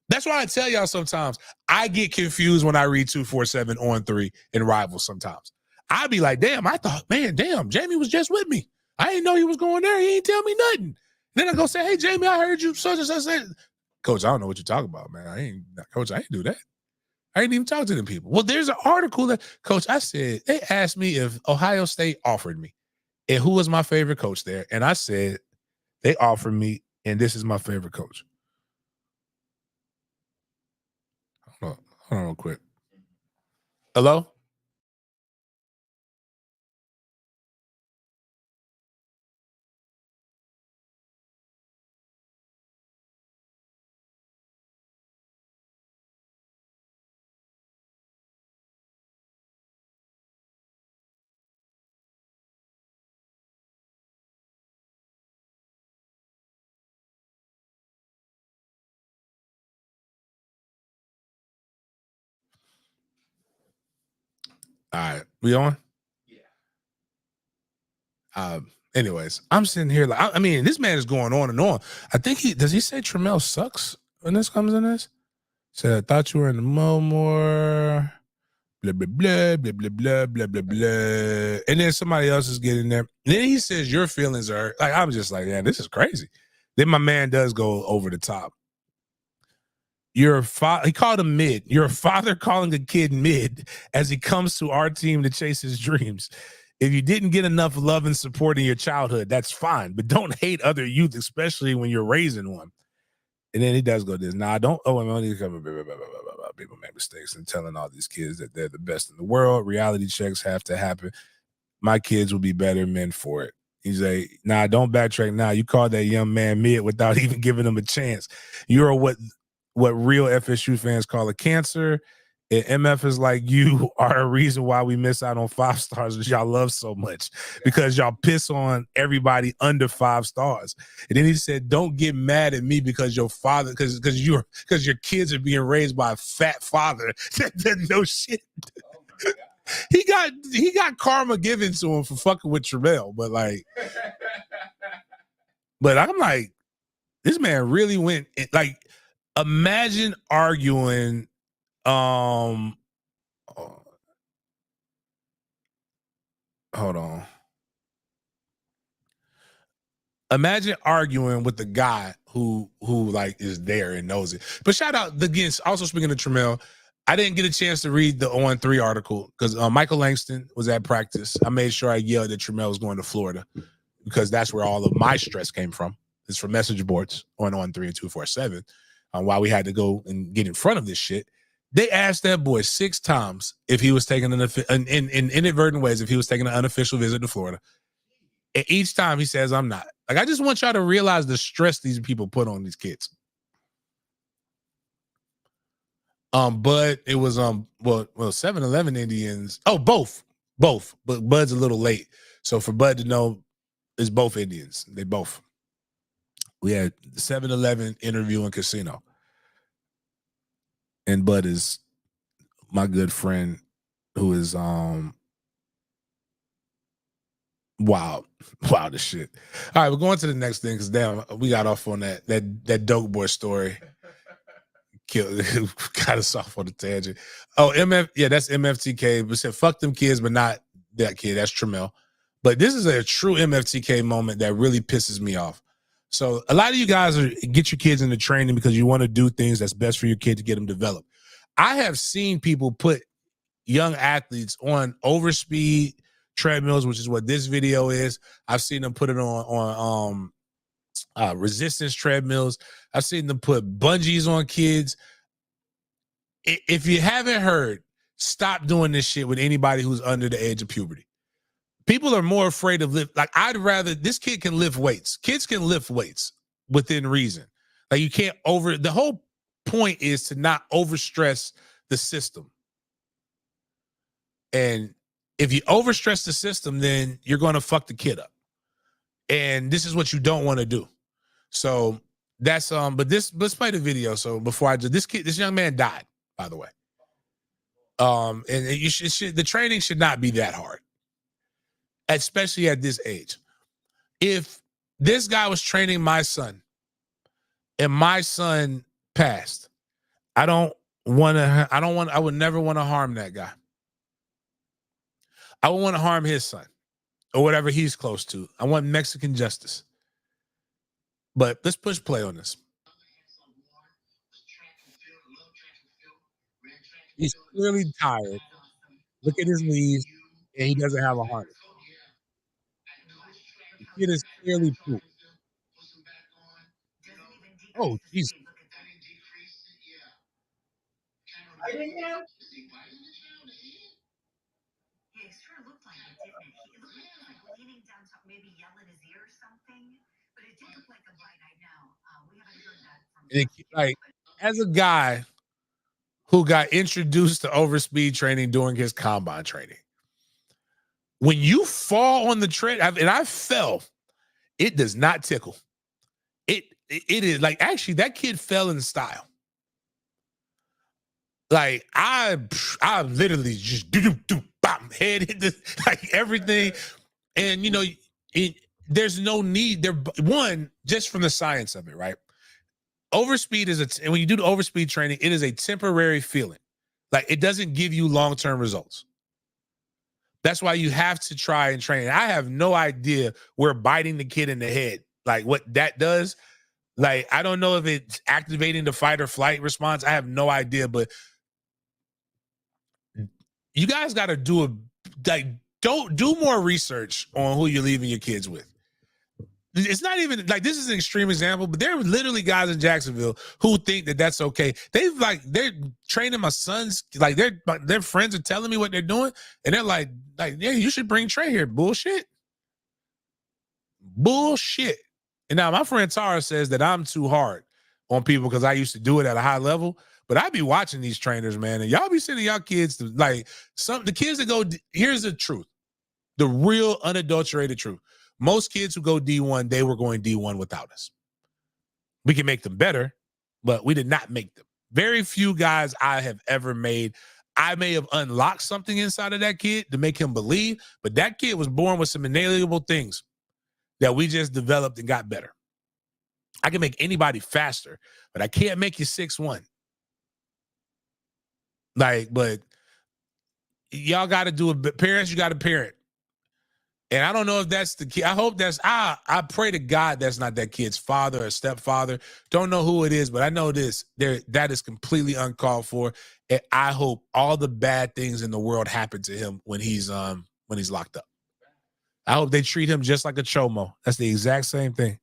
That's why I tell y'all sometimes I get confused when I read 247 on 3 in Rivals sometimes. I'd be like, damn, Jamie was just with me. I didn't know he was going there. He ain't tell me nothing. Then I go say, hey, Jamie, I heard you such and such. Coach, I don't know what you're talking about, man. I ain't do that. I didn't even talk to them people. Well, there's an article that, Coach, I said, they asked me if Ohio State offered me and who was my favorite coach there. And I said, they offered me, and this is my favorite coach. Hold on real quick. Hello? All right, we on? Yeah. Anyways, I'm sitting here like, I mean, this man is going on and on. I think does he say Trammell sucks when this comes in this? Said, I thought you were in the more, blah, blah, blah, blah, blah, blah, blah, blah, blah. And then somebody else is getting there. And then he says, your feelings are, like, I'm just like, yeah, this is crazy. Then my man does go over the top. he called him mid. You're a father calling a kid mid as he comes to our team to chase his dreams. If you didn't get enough love and support in your childhood, that's fine. But don't hate other youth, especially when you're raising one. And then he does go this. Now, I don't owe him only people make mistakes and telling all these kids that they're the best in the world. Reality checks have to happen. My kids will be better men for it. He's like, nah, don't backtrack now. You called that young man mid without even giving him a chance. You're what real FSU fans call a cancer. And MF is like, you are a reason why we miss out on 5 stars, which y'all love so much, because y'all piss on everybody under 5 stars. And then he said, don't get mad at me because your father, because your kids are being raised by a fat father. No shit. Oh my God. He got karma given to him for fucking with Tramel, but I'm like, this man really went like, imagine arguing. Hold on. Imagine arguing with the guy who like is there and knows it. But shout out again. Also speaking of Tramel, I didn't get a chance to read the On 3 article because Michael Langston was at practice. I made sure I yelled that Tramel was going to Florida because that's where all of my stress came from. It's from message boards on 3 and 247. Why we had to go and get in front of this shit. They asked that boy 6 times if he was taking in inadvertent ways, if he was taking an unofficial visit to Florida. And each time he says, I'm not. Like, I just want y'all to realize the stress these people put on these kids. Bud, it was 7-Eleven Indians. Oh, both. But Bud's a little late. So for Bud to know, it's both Indians. They both. We had the 7-Eleven interview in casino. And Bud is my good friend who is wild as shit. All right, we're going to the next thing because damn, we got off on that dope boy story. Got us off on the tangent. Oh, that's MFTK. But said fuck them kids, but not that kid. That's Tramel. But this is a true MFTK moment that really pisses me off. So a lot of you guys get your kids into training because you want to do things that's best for your kid to get them developed. I have seen people put young athletes on overspeed treadmills, which is what this video is. I've seen them put it on resistance treadmills. I've seen them put bungees on kids. If you haven't heard, stop doing this shit with anybody who's under the age of puberty. People are more afraid of lift. Like, I'd rather this kid can lift weights. Kids can lift weights within reason. Like, you can't the whole point is to not overstress the system. And if you overstress the system, then you're going to fuck the kid up. And this is what you don't want to do. So that's let's play the video. So before I do this young man died, by the way. And the training should not be that hard, especially at this age. If this guy was training my son and my son passed, I would never want to harm that guy. I would want to harm his son or whatever he's close to. I want Mexican justice. But let's push play on this. He's clearly tired. Look at his knees, and he doesn't have a harness. The kid is clearly pooped. Oh, Jesus. Like, as a guy who got introduced to overspeed training during his combine training, when you fall on the tread, and I fell, it does not tickle. It is like, actually, that kid fell in style. Like, I literally just bam, head hit the, like, everything. And there's no need there. One, just from the science of it, right? Overspeed and when you do the overspeed training, it is a temporary feeling. Like, it doesn't give you long-term results. That's why you have to try and train. I have no idea where biting the kid in the head, like what that does. Like, I don't know if it's activating the fight or flight response. I have no idea, but you guys got to don't do more research on who you're leaving your kids with. It's not even like, this is an extreme example, but there are literally guys in Jacksonville who think that that's okay. They're training my sons, like their friends are telling me what they're doing, and they're like, yeah, you should bring Trey here. Bullshit. And now my friend Tara says that I'm too hard on people because I used to do it at a high level. But I be watching these trainers, man, and y'all be sending y'all kids to the kids that go. Here's the truth, the real unadulterated truth. Most kids who go D1, they were going D1 without us. We can make them better, but we did not make them. Very few guys I have ever made. I may have unlocked something inside of that kid to make him believe, but that kid was born with some inalienable things that we just developed and got better. I can make anybody faster, but I can't make you 6'1". But y'all got to do it. Parents, you got to parent. And I don't know if that's the kid. I hope I pray to God that's not that kid's father or stepfather. Don't know who it is, but I know this. That is completely uncalled for. And I hope all the bad things in the world happen to him when he's locked up. I hope they treat him just like a chomo. That's the exact same thing.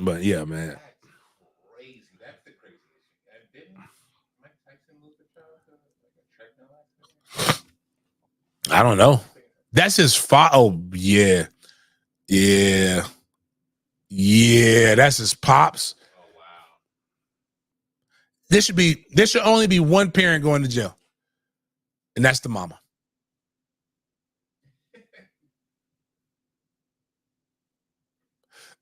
But yeah, man. That's crazy. That's the craziest shit. And didn't Mike Tyson lose the child to like a treadmill accident? I don't know. That's his father. Oh, yeah. Yeah, that's his pops. Oh wow. There should only be one parent going to jail. And that's the mama.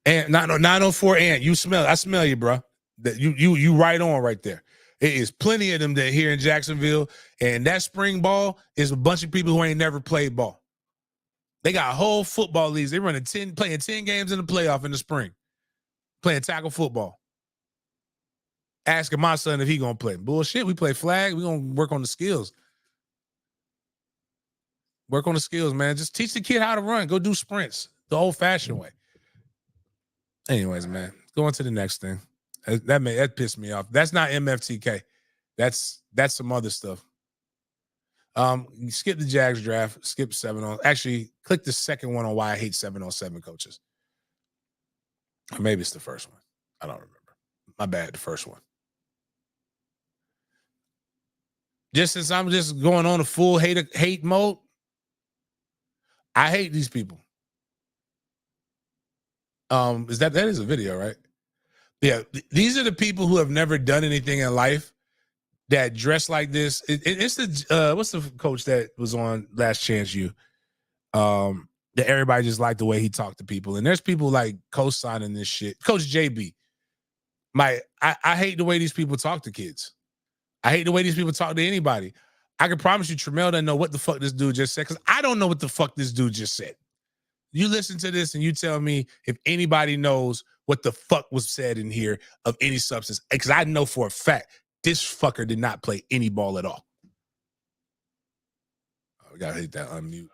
And 904 Ant, I smell you, bro. That you right on right there. It is plenty of them that here in Jacksonville, and that spring ball is a bunch of people who ain't never played ball. They got whole football leagues. They running playing 10 games in the playoff in the spring, playing tackle football. Asking my son if he gonna play. Bullshit. We play flag. We gonna work on the skills. Work on the skills, man. Just teach the kid how to run. Go do sprints the old-fashioned way. Anyways, man, going to the next thing. That pissed me off. That's not MFTK. That's some other stuff. Skip the Jags draft. Skip 7-on. Actually, click the second one on why I hate 7-on-7 coaches. Or maybe it's the first one. I don't remember. My bad. The first one. Just since I'm just going on a full hate mode, I hate these people. That is a video, right? Yeah, these are the people who have never done anything in life that dress like this. It's the what's the coach that was on Last Chance U? That everybody just liked the way he talked to people, and there's people like co-signing this shit. Coach JB, I hate the way these people talk to kids. I hate the way these people talk to anybody. I can promise you, Tremel doesn't know what the fuck this dude just said, because I don't know what the fuck this dude just said. You listen to this and you tell me if anybody knows what the fuck was said in here of any substance. Because I know for a fact this fucker did not play any ball at all. Oh, we gotta hit that unmute.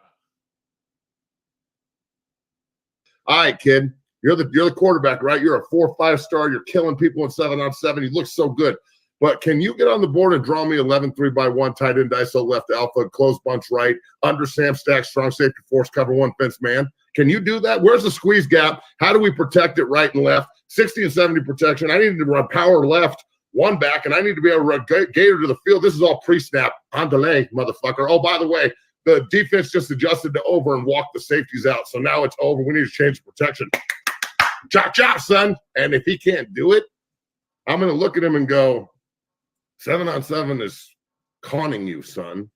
All right, kid. You're the quarterback, right? You're a 4-5 star. You're killing people in 7-on-7. You look so good. But can you get on the board and draw me 11 3x1 tight end ISO left alpha, close bunch right, under Sam stack, strong safety, force cover, one fence man? Can you do that? Where's the squeeze gap? How do we protect it right and left? 60 and 70 protection. I need to run power left, one back, and I need to be able to run gator to the field. This is all pre-snap on delay, motherfucker. Oh, by the way, the defense just adjusted to over and walked the safeties out. So now it's over. We need to change the protection. Chop, chop, son. And if he can't do it, I'm going to look at him and go, 7-on-7 is conning you, son.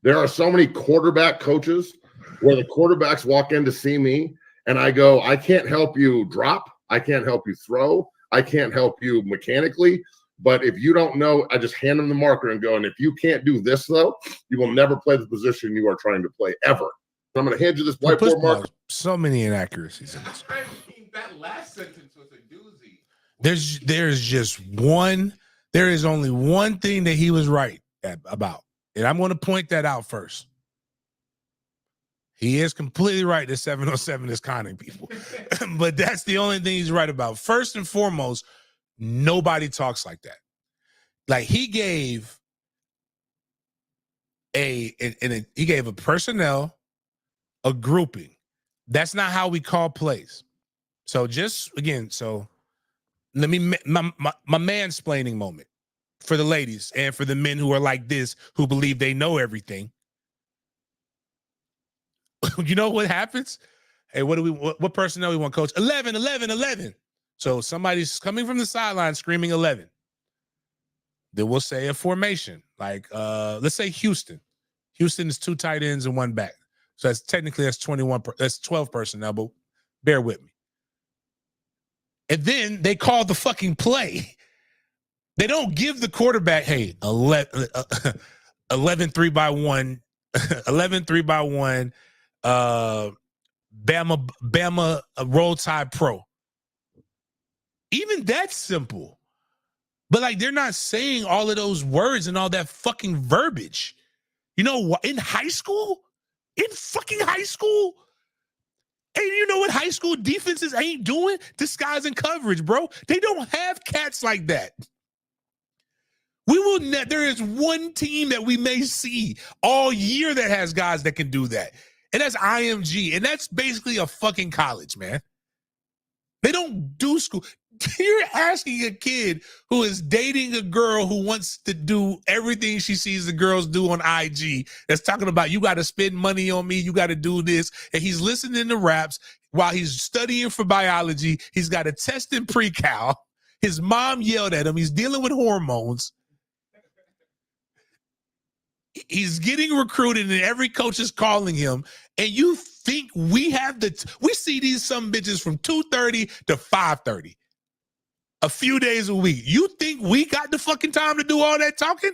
There are so many quarterback coaches where the quarterbacks walk in to see me and I go, I can't help you drop. I can't help you throw. I can't help you mechanically. But if you don't know, I just hand them the marker and go, and if you can't do this, though, you will never play the position you are trying to play ever. I'm going to hand you this whiteboard marker. So many inaccuracies in this. I mean, that last sentence was a doozy. There's just one There is only one thing that he was right about, and I'm going to point that out first. He is completely right that 707 is conning people, but that's the only thing he's right about. First and foremost, nobody talks like that. Like he gave he gave a personnel, a grouping. That's not how we call plays. So just again, so let me my mansplaining moment for the ladies and for the men who are like this, who believe they know everything. You know what happens? Hey, what personnel we want, coach? 11, 11, 11. So somebody's coming from the sideline screaming 11. Then we'll say a formation, like let's say Houston. Houston is 2 tight ends and 1 back. So that's 12 personnel, but bear with me. And then they call the fucking play. They don't give the quarterback, hey, 11 3-by-1, 11 3-by-1, Bama roll tide pro. Even that's simple. But like they're not saying all of those words and all that fucking verbiage. You know what? In high school? In fucking high school? And you know what high school defenses ain't doing? Disguising coverage, bro. They don't have cats like that. There is one team that we may see all year that has guys that can do that. And that's IMG. And that's basically a fucking college, man. They don't do school. You're asking a kid who is dating a girl who wants to do everything she sees the girls do on IG, that's talking about, you got to spend money on me, you got to do this, and he's listening to raps while he's studying for biology. He's got a test in pre-cal. His mom yelled at him. He's dealing with hormones. He's getting recruited and every coach is calling him. And you think we see these some bitches from 2:30 to 5:30. A few days a week. You think we got the fucking time to do all that talking?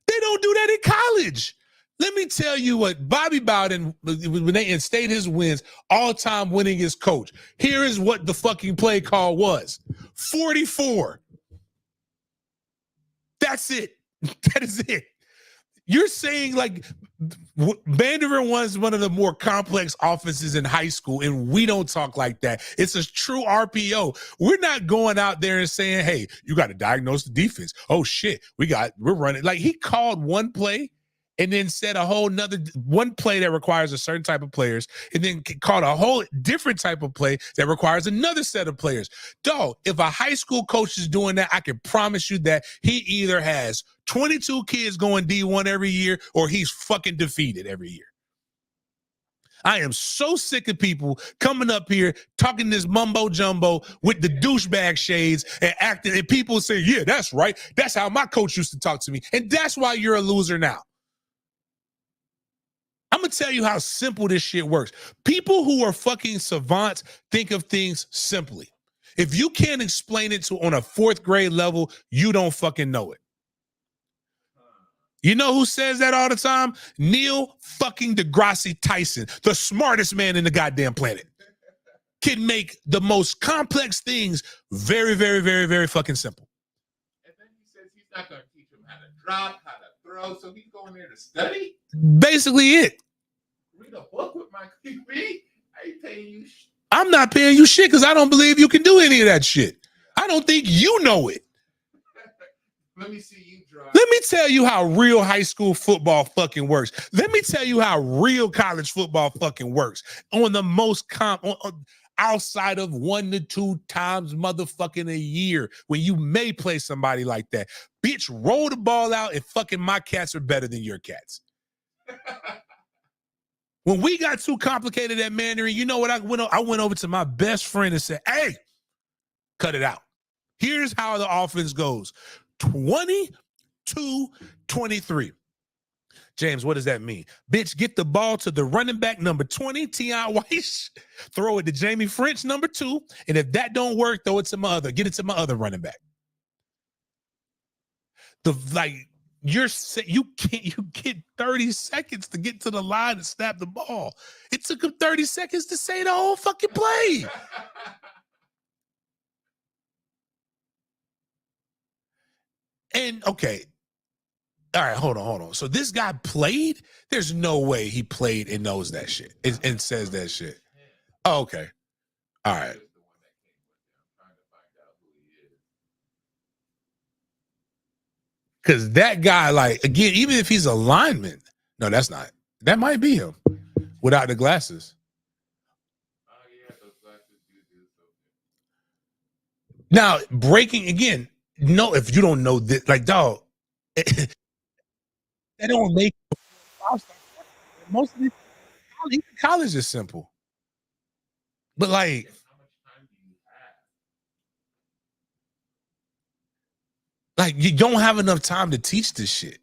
They don't do that in college. Let me tell you what, Bobby Bowden, when they instate his wins, all-time winningest coach, here is what the fucking play call was. 44. That's it. That is it. You're saying like Vanderbilt was one of the more complex offenses in high school, and we don't talk like that. It's a true RPO. We're not going out there and saying, hey, you got to diagnose the defense. Oh shit, we're running. Like he called one play and then said a whole nother one play that requires a certain type of players, and then called a whole different type of play that requires another set of players. Dog, if a high school coach is doing that, I can promise you that he either has 22 kids going D1 every year or he's fucking defeated every year. I am so sick of people coming up here talking this mumbo jumbo with the douchebag shades and acting, and people say, yeah, that's right. That's how my coach used to talk to me. And that's why you're a loser now. I'm going to tell you how simple this shit works. People who are fucking savants think of things simply. If you can't explain it on a 4th grade level, you don't fucking know it. You know who says that all the time? Neil fucking deGrasse Tyson, the smartest man in the goddamn planet, can make the most complex things very, very, very, very fucking simple. And then he says he's not going to teach him how to drop, how to throw, so he's going there to study? Basically it. Read a book with my QB? I ain't paying you shit. I'm not paying you shit because I don't believe you can do any of that shit. I don't think you know it. Let me see you draw. Let me tell you how real high school football fucking works. Let me tell you how real college football fucking works. On the most outside of 1 to 2 times motherfucking a year when you may play somebody like that. Bitch, roll the ball out and fucking my cats are better than your cats. When we got too complicated at Mandarin, you know what? I went over to my best friend and said, hey, cut it out. Here's how the offense goes. 22-23. James, what does that mean? Bitch, get the ball to the running back number 20, Tion Weiss. Throw it to Jamie French, number 2. And if that don't work, get it to my other running back. You get 30 seconds to get to the line and snap the ball. It took him 30 seconds to say the whole fucking play. And okay. All right, hold on. So this guy played? There's no way he played and knows that shit and says that shit. Oh, okay. All right. He was the one that came with him. I'm trying to find out who he is. Because that guy, like, again, even if he's a lineman, no, that's not. That might be him without the glasses. Oh yeah, those glasses do something. Now, breaking again, no, if you don't know this, like, dog, that don't make most of the college is simple. But like, How much time do you have? like you don't have enough time to teach this shit.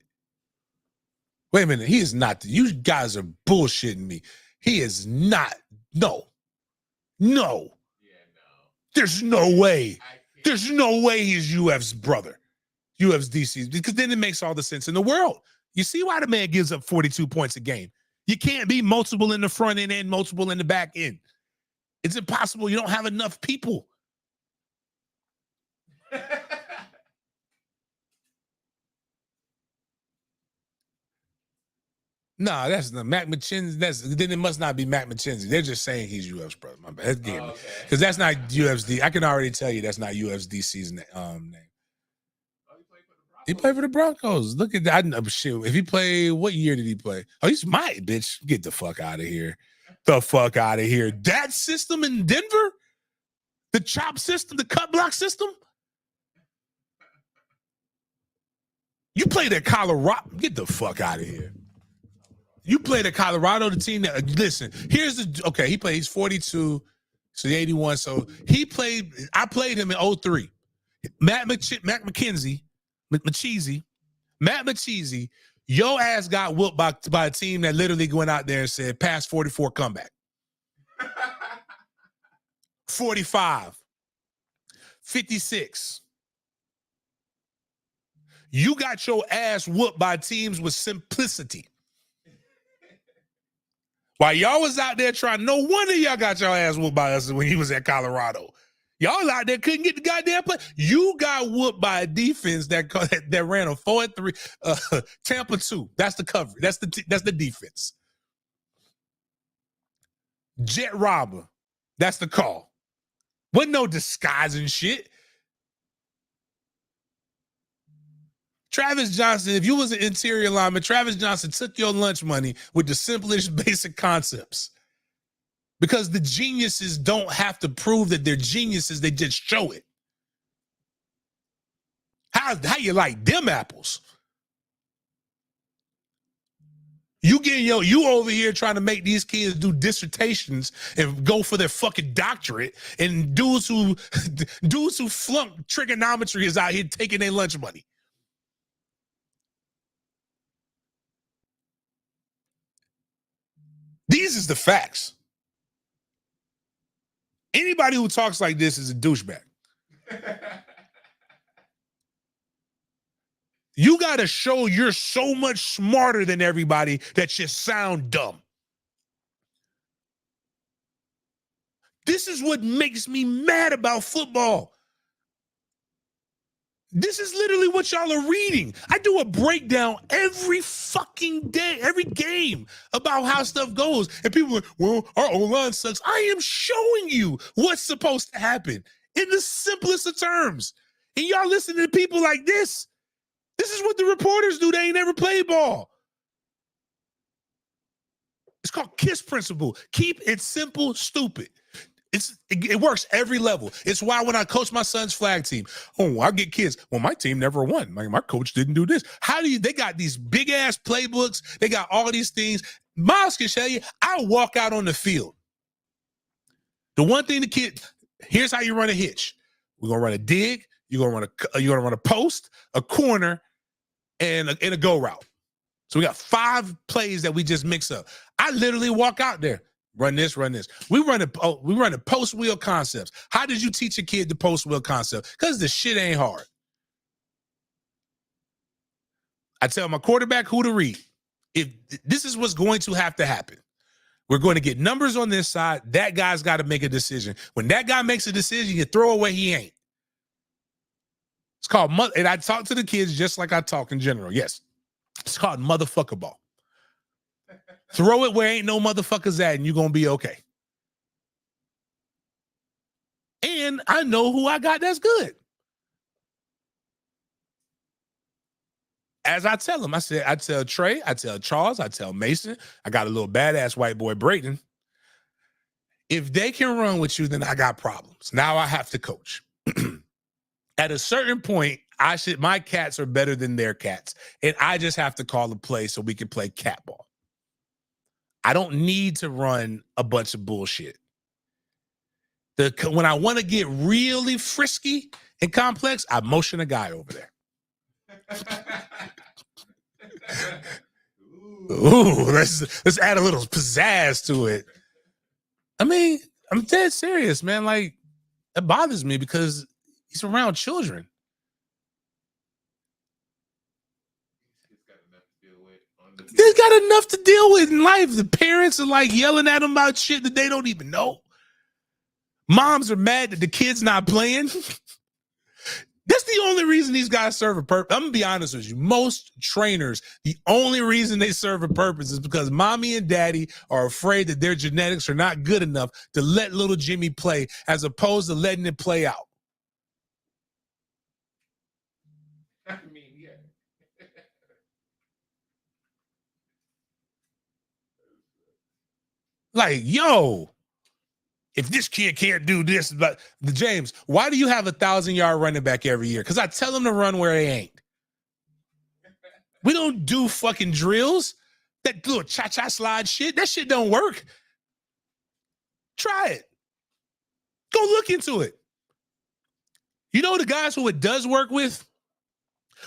Wait a minute, he is not. You guys are bullshitting me. He is not. No. Yeah, no. There's no way. I can't. There's no way he's UF's brother. UF's DC's, because then it makes all the sense in the world. You see why the man gives up 42 points a game. You can't be multiple in the front end and multiple in the back end. It's impossible. You don't have enough people. Nah, that's not Mac McChenzie. Then it must not be Mac McChenzie. They're just saying he's UF's brother. My bad. Okay. Because that's not UF's. I can already tell you that's not UF's DC's name. Oh, He he played for the Broncos. played for the Broncos. Look at that. Shit. If he played, what year did he play? Oh, he's my bitch. Get the fuck out of here. The fuck out of here. That system in Denver? The chop system, the cut block system? You played at Colorado. Get the fuck out of here. You played at Colorado, the team that, listen, here's the, okay, he's 42, so he's 81. So I played him in 03. Matt McCheesy, your ass got whooped by a team that literally went out there and said, pass 44, comeback. 45, 56. You got your ass whooped by teams with simplicity. While y'all was out there trying, no wonder y'all got your ass whooped by us when he was at Colorado. Y'all out there couldn't get the goddamn play. You got whooped by a defense that ran a 4-3, Tampa 2. That's the cover. That's the defense. Jet robber. That's the call. Wasn't no disguising shit. Travis Johnson, if you was an interior lineman, Travis Johnson took your lunch money with the simplest basic concepts. Because the geniuses don't have to prove that they're geniuses, they just show it. How you like them apples? You over here trying to make these kids do dissertations and go for their fucking doctorate, and dudes who flunk trigonometry is out here taking their lunch money. These is the facts. Anybody who talks like this is a douchebag. You got to show you're so much smarter than everybody that you sound dumb. This is what makes me mad about football. This is literally what y'all are reading. I do a breakdown every fucking day, every game, about how stuff goes. And people are like, well, our O-line sucks. I am showing you what's supposed to happen in the simplest of terms. And y'all listen to people like this. This is what the reporters do. They ain't never played ball. It's called KISS principle. Keep it simple, stupid. It works every level. It's why when I coach my son's flag team, I get kids. Well, my team never won. My coach didn't do this. They got these big ass playbooks. They got all these things. Miles can tell you, I walk out on the field. The one thing here's how you run a hitch. We're gonna run a dig. You're gonna run a post, a corner, and a go route. So we got 5 plays that we just mix up. I literally walk out there. Run this. We run a post wheel concepts. How did you teach a kid the post wheel concept? Because the shit ain't hard. I tell my quarterback who to read. If this is what's going to have to happen. We're going to get numbers on this side. That guy's got to make a decision. When that guy makes a decision, you throw away he ain't. It's called and I talk to the kids just like I talk in general. Yes. It's called motherfucker ball. Throw it where ain't no motherfuckers at and you're going to be okay. And I know who I got that's good. As I tell them, I tell Trey, I tell Charles, I tell Mason, I got a little badass white boy, Brayton. If they can run with you, then I got problems. Now I have to coach. At a certain point, my cats are better than their cats. And I just have to call a play so we can play cat ball. I don't need to run a bunch of bullshit. When I want to get really frisky and complex, I motion a guy over there. Ooh, let's add a little pizzazz to it. I mean, I'm dead serious, man. Like, it bothers me because he's around children. They got enough to deal with in life. The parents are like yelling at them about shit that they don't even know. Moms are mad that the kid's not playing. That's the only reason these guys serve a purpose. I'm going to be honest with you. Most trainers, the only reason they serve a purpose is because mommy and daddy are afraid that their genetics are not good enough to let little Jimmy play as opposed to letting it play out. I mean, yeah. Like, yo, if this kid can't do this, but James, why do you have 1,000-yard running back every year? Because I tell him to run where he ain't. We don't do fucking drills. That little cha-cha slide shit, that shit don't work. Try it. Go look into it. You know the guys who it does work with?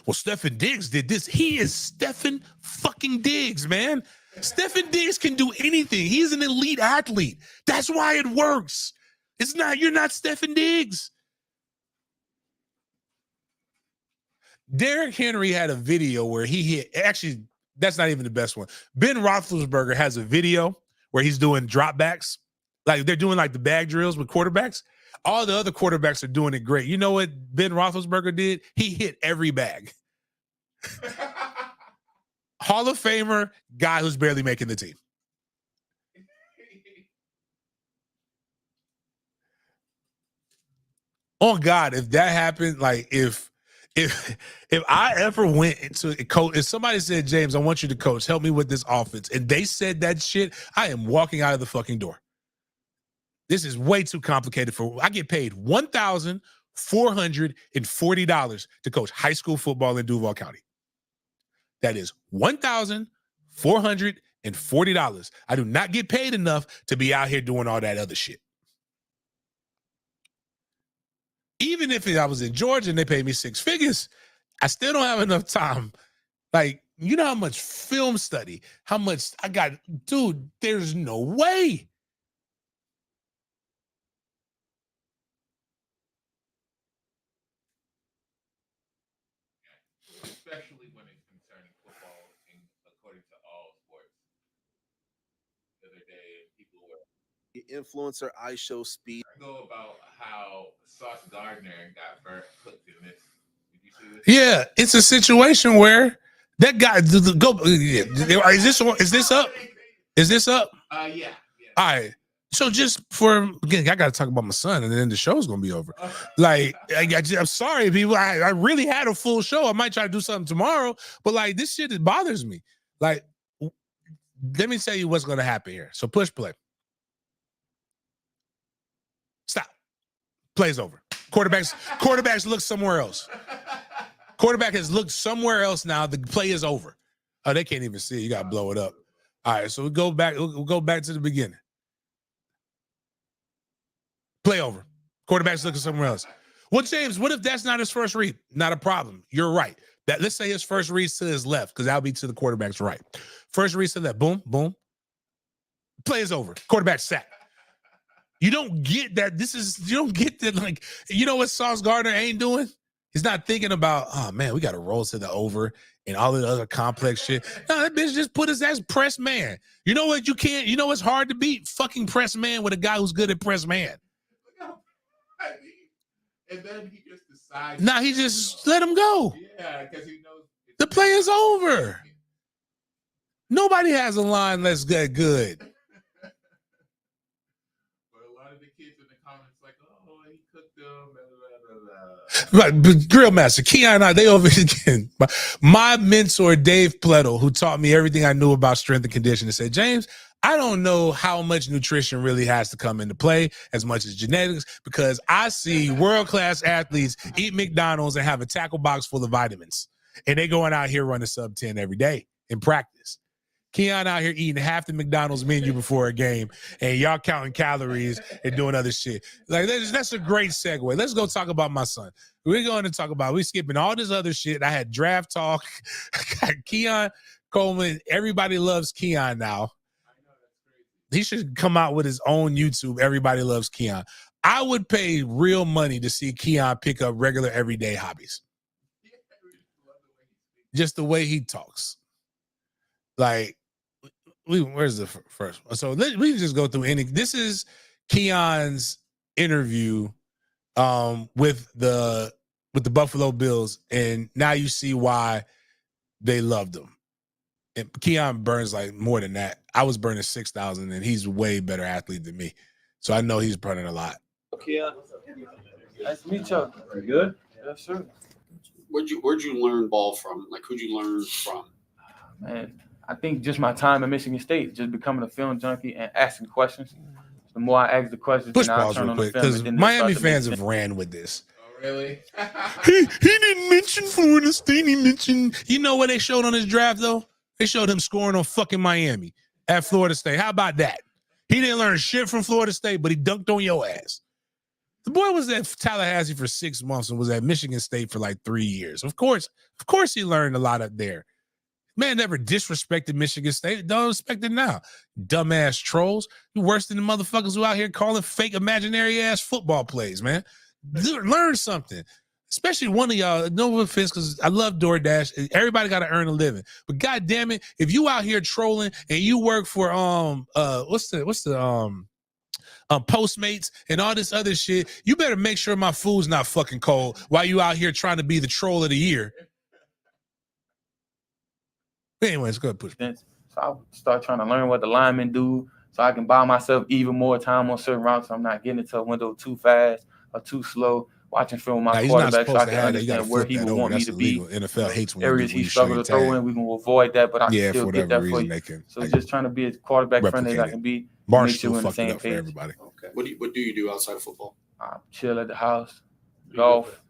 Well, Stephen Diggs did this. He is Stephen fucking Diggs, man. Stephen Diggs can do anything. He's an elite athlete. That's why it works. You're not Stephen Diggs. Derrick Henry had a video where he hit, actually, that's not even the best one. Ben Roethlisberger has a video where he's doing dropbacks. Like they're doing like the bag drills with quarterbacks. All the other quarterbacks are doing it great. You know what Ben Roethlisberger did? He hit every bag. Hall of Famer, guy who's barely making the team. Oh God, if that happened, like if I ever went into a coach, if somebody said, James, I want you to coach, help me with this offense, and they said that shit, I am walking out of the fucking door. This is way too complicated I get paid $1,440 to coach high school football in Duval County. That is $1,440. I do not get paid enough to be out here doing all that other shit. Even if I was in Georgia and they paid me 6 figures, I still don't have enough time. Like, you know how much film study, how much I got, dude, there's no way. Especially when it concerns football, and according to all sports. The other day, people were The influencer I show speed. go about how Sauce Gardner got cooked in this. Did you see this? Yeah, it's a situation where that guy go. Is this up? Is this up? Yeah. All right. So just again, I got to talk about my son, and then the show's gonna be over. Like, I'm sorry, people. I really had a full show. I might try to do something tomorrow, but like this shit, it bothers me. Like, let me tell you what's gonna happen here. So push play. Stop. Play's over. Quarterbacks look somewhere else. Quarterback has looked somewhere else now. The play is over. Oh, they can't even see it. You got to blow it up. All right, so we'll go back to the beginning. Play over. Quarterback's looking somewhere else. Well, James, what if that's not his first read? Not a problem. You're right. Let's say his first read to his left, because that'll be to the quarterback's right. First read to left. Boom, boom. Play is over. Quarterback sack. You don't get that. You don't get that. Like, you know what Sauce Gardner ain't doing? He's not thinking about, oh man, we got to roll to the over and all the other complex shit. No, that bitch just put us as press man. You know what? You know what's hard to beat? Fucking press man with a guy who's good at press man. And then he just decides. Nah, he just let him go. Yeah, because he knows The play is over. Nobody has a line that's that good. But a lot of the kids in the comments like, oh, he cooked them. Blah, blah, blah, blah. But Grill Master, Keon and I, they over again. My mentor, Dave Plettle, who taught me everything I knew about strength and conditioning, said, James, I don't know how much nutrition really has to come into play as much as genetics, because I see world-class athletes eat McDonald's and have a tackle box full of vitamins. And they going out here running sub 10 every day in practice. Keon out here eating half the McDonald's menu before a game, and y'all counting calories and doing other shit. Like that's a great segue. Let's go talk about my son. We're going to talk about, we're skipping all this other shit. I had draft talk. Keon Coleman. Everybody loves Keon now. He should come out with his own YouTube. Everybody loves Keon. I would pay real money to see Keon pick up regular everyday hobbies. Just the way he talks. Like, where's the first one? So we just go through any. This is Keon's interview with the Buffalo Bills, and now you see why they loved him. And Keon burns like more than that. I was burning 6,000, and he's way better athlete than me. So I know he's burning a lot. Keon, nice to meet you. Very good. Yes, sir. Where'd you learn ball from? Like, who'd you learn from? Man, I think just my time at Michigan State, just becoming a film junkie and asking questions. The more I ask the questions, Push the more I pause turn real on the quick, film. because And then they Miami start to fans make have ran with this. Oh, really? He didn't mention Florida State. He mentioned, you know what they showed on his draft, though? They showed him scoring on fucking Miami at Florida State. How about that? He didn't learn shit from Florida State, but he dunked on your ass. The boy was at Tallahassee for 6 months and was at Michigan State for like 3 years. Of course he learned a lot up there. Man never disrespected Michigan State. Don't respect it now. Dumbass trolls. You worse than the motherfuckers who out here calling fake imaginary ass football plays, man. Learn something. Especially one of y'all, no offense, because I love DoorDash. Everybody got to earn a living. But God damn it, if you out here trolling and you work for Postmates and all this other shit, you better make sure my food's not fucking cold while you out here trying to be the troll of the year. Anyways, go ahead, push. So I start trying to learn what the linemen do so I can buy myself even more time on certain routes so I'm not getting into a window too fast or too slow. Watching film with my quarterback so I can understand where he would want me to be. NFL hates when areas he struggled to throw in. We can avoid that, but I can still get that for you. So just trying to be as quarterback friendly as I can be. Marsh make sure we're on the same page. For everybody. Okay. What do you do outside of football? Chill at the house, golf,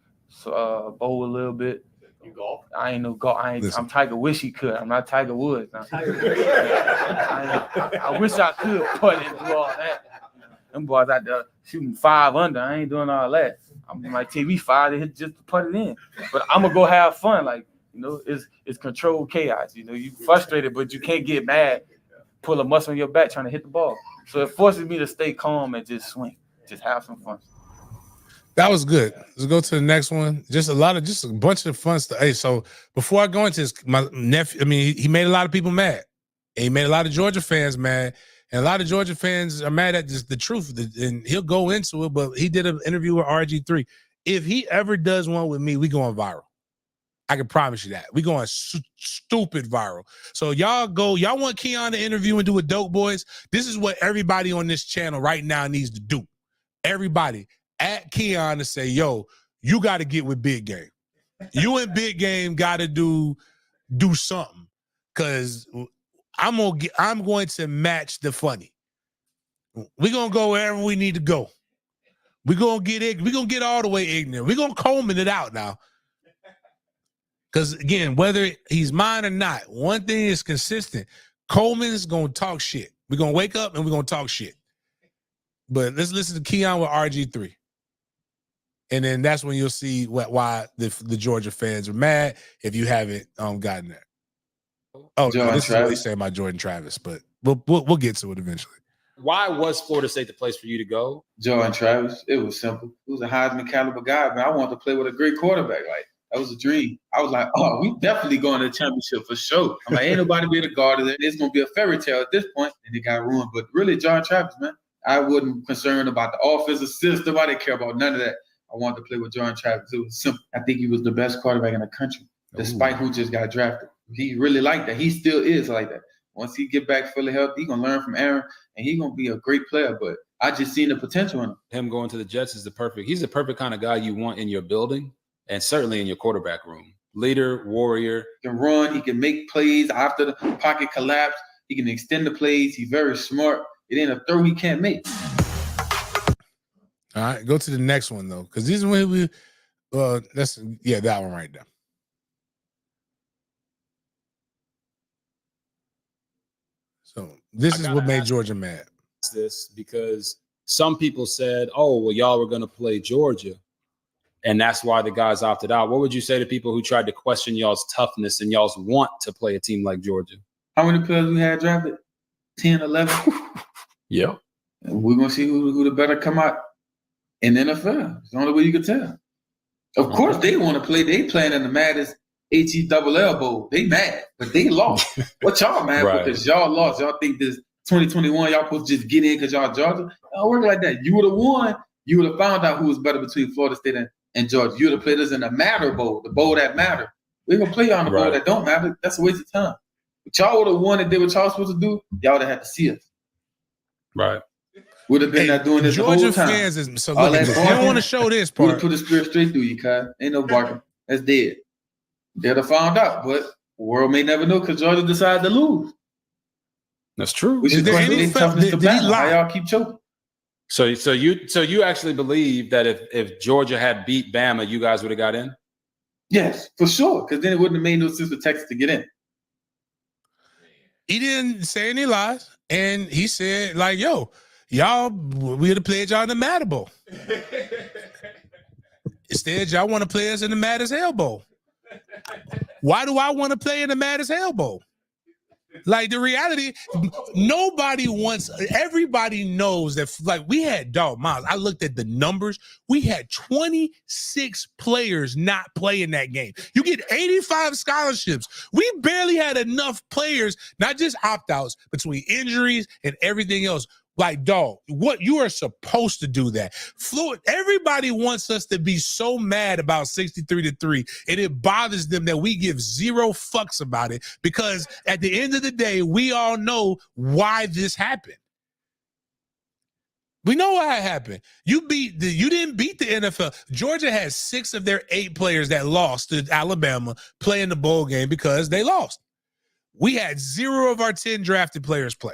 bowl a little bit. You golf? I ain't no golf. I'm Tiger. Wish he could. I'm not Tiger Woods. Now. I wish I could putt and do all that. Them boys out there shooting 5 under. I ain't doing all that. I'm like TV 5 to hit just to put it in. But I'm gonna go have fun. Like, you know, it's controlled chaos. You know, you frustrated, but you can't get mad. Pull a muscle in your back trying to hit the ball. So it forces me to stay calm and just swing. Just have some fun. That was good. Let's go to the next one. Just a bunch of fun stuff. Hey, so before I go into this, my nephew, he made a lot of people mad. And he made a lot of Georgia fans mad. And a lot of Georgia fans are mad at just the truth. And he'll go into it, but he did an interview with RG3. If he ever does one with me, we going viral. I can promise you that. We going stupid viral. So y'all want Keon to interview and do with Dope Boys? This is what everybody on this channel right now needs to do. Everybody at Keon to say, yo, you got to get with Big Game. You and Big Game got to do something. Because I'm going to match the funny. We're going to go wherever we need to go. We're going to get all the way ignorant. We're going to Coleman it out now. Because, again, whether he's mine or not, one thing is consistent. Coleman's going to talk shit. We're going to wake up and we're going to talk shit. But let's listen to Keon with RG3. And then that's when you'll see why the Georgia fans are mad if you haven't gotten that. Oh, no, this is what he's saying about Jordan Travis, but we'll get to it eventually. Why was Florida State the place for you to go? Jordan Travis. It was simple. He was a Heisman caliber guy, man. I wanted to play with a great quarterback. Like, that was a dream. I was like, oh, we definitely going to the championship for sure. I'm like, ain't nobody be the guard of it. It's going to be a fairy tale at this point. And it got ruined. But really, Jordan Travis, man, I wasn't concerned about the offensive system. I didn't care about none of that. I wanted to play with Jordan Travis. It was simple. I think he was the best quarterback in the country, despite who just got drafted. He really liked that. He still is like that. Once he get back fully healthy, he gonna learn from Aaron, and he gonna be a great player. But I just seen the potential in him. Him going to the Jets is he's the perfect kind of guy you want in your building and certainly in your quarterback room. Leader, warrior. He can run. He can make plays after the pocket collapse. He can extend the plays. He's very smart. It ain't a throw he can't make. All right, go to the next one though, because this is when we that one right there. So this is what made Georgia mad. This because some people said, "Oh, well, y'all were going to play Georgia, and that's why the guys opted out." What would you say to people who tried to question y'all's toughness and y'all's want to play a team like Georgia? How many players we had drafted? 10, 11? Yeah. We're going to see who the better come out in the NFL. It's the only way you can tell. Of course, they want to play. They playing in the maddest HELL Bowl. They mad, but they lost. What y'all mad Right. because y'all lost? Y'all think this 2021, y'all supposed to just get in because y'all Georgia? It don't work like that. You would have won. You would have found out who was better between Florida State and Georgia. You would have played us in the Matter Bowl, the bowl that mattered. We're going to play y'all in the bowl that don't matter. That's a waste of time. But y'all would have won and did what y'all supposed to do. Y'all would have had to see us. Right. Would have been not doing this Georgia the whole time. fans is so look at this. They don't want to show this Would part. have put the spirit straight through you, Kyle. Ain't no barking. That's dead. They'd have found out, but the world may never know because Georgia decided to lose. That's true. We should question their toughness to battle. How y'all keep choking? So you actually believe that if Georgia had beat Bama, you guys would have got in? Yes, for sure. Because then it wouldn't have made no sense for Texas to get in. He didn't say any lies, and he said, like, yo, y'all, we would have played y'all in the Matter Bowl. Instead, y'all want to play us in the Mad as Hell Bowl. Why do I want to play in the Mad as Hell Bowl? Like, the reality, everybody knows that, like, we had, Miles, I looked at the numbers. We had 26 players not play in that game. You get 85 scholarships. We barely had enough players, not just opt-outs, between injuries and everything else. Like, what you are supposed to do that. Everybody wants us to be so mad about 63-3, and it bothers them that we give zero fucks about it because at the end of the day, we all know why this happened. We know why it happened. You didn't beat the NFL. Georgia has 6 of their 8 players that lost to Alabama playing the bowl game because they lost. We had 0 of our 10 drafted players play.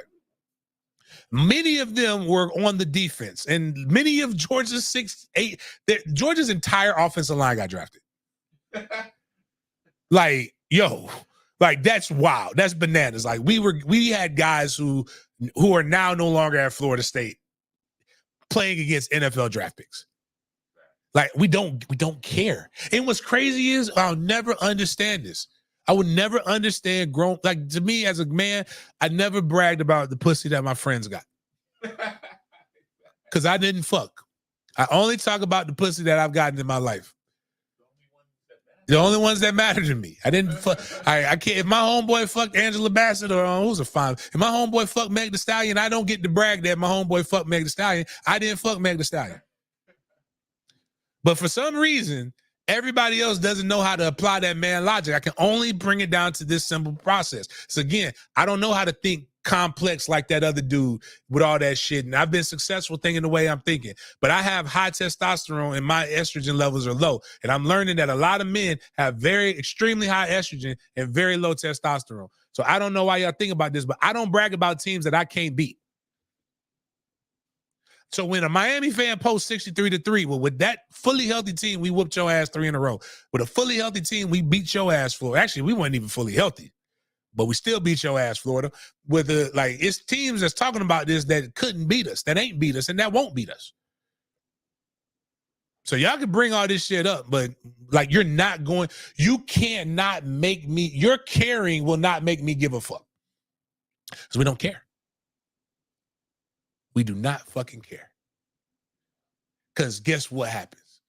Many of them were on the defense, and many of Georgia's 6-8, Georgia's entire offensive line got drafted. Like, yo, like that's wild. That's bananas. Like we had guys who are now no longer at Florida State playing against NFL draft picks. Like we don't care. And what's crazy is I'll never understand this. I would never understand like to me as a man, I never bragged about the pussy that my friends got. Because I didn't fuck. I only talk about the pussy that I've gotten in my life. The only ones that matter to me. I didn't fuck. I can't. If my homeboy fucked Angela Bassett or who's a fine. If my homeboy fucked Meg Thee Stallion, I don't get to brag that my homeboy fucked Meg Thee Stallion. I didn't fuck Meg Thee Stallion. But for some reason, everybody else doesn't know how to apply that man logic. I can only bring it down to this simple process. So again, I don't know how to think complex like that other dude with all that shit. And I've been successful thinking the way I'm thinking. But I have high testosterone and my estrogen levels are low. And I'm learning that a lot of men have extremely high estrogen and very low testosterone. So I don't know why y'all think about this, but I don't brag about teams that I can't beat. So when a Miami fan posts 63-3, well, with that fully healthy team, we whooped your ass 3 in a row. With a fully healthy team, we beat your ass for. Actually, we weren't even fully healthy, but we still beat your ass, Florida. With it's teams that's talking about this that couldn't beat us, that ain't beat us, and that won't beat us. So y'all can bring all this shit up, but like you cannot make me. Your caring will not make me give a fuck because we don't care. We do not fucking care. Because guess what happens?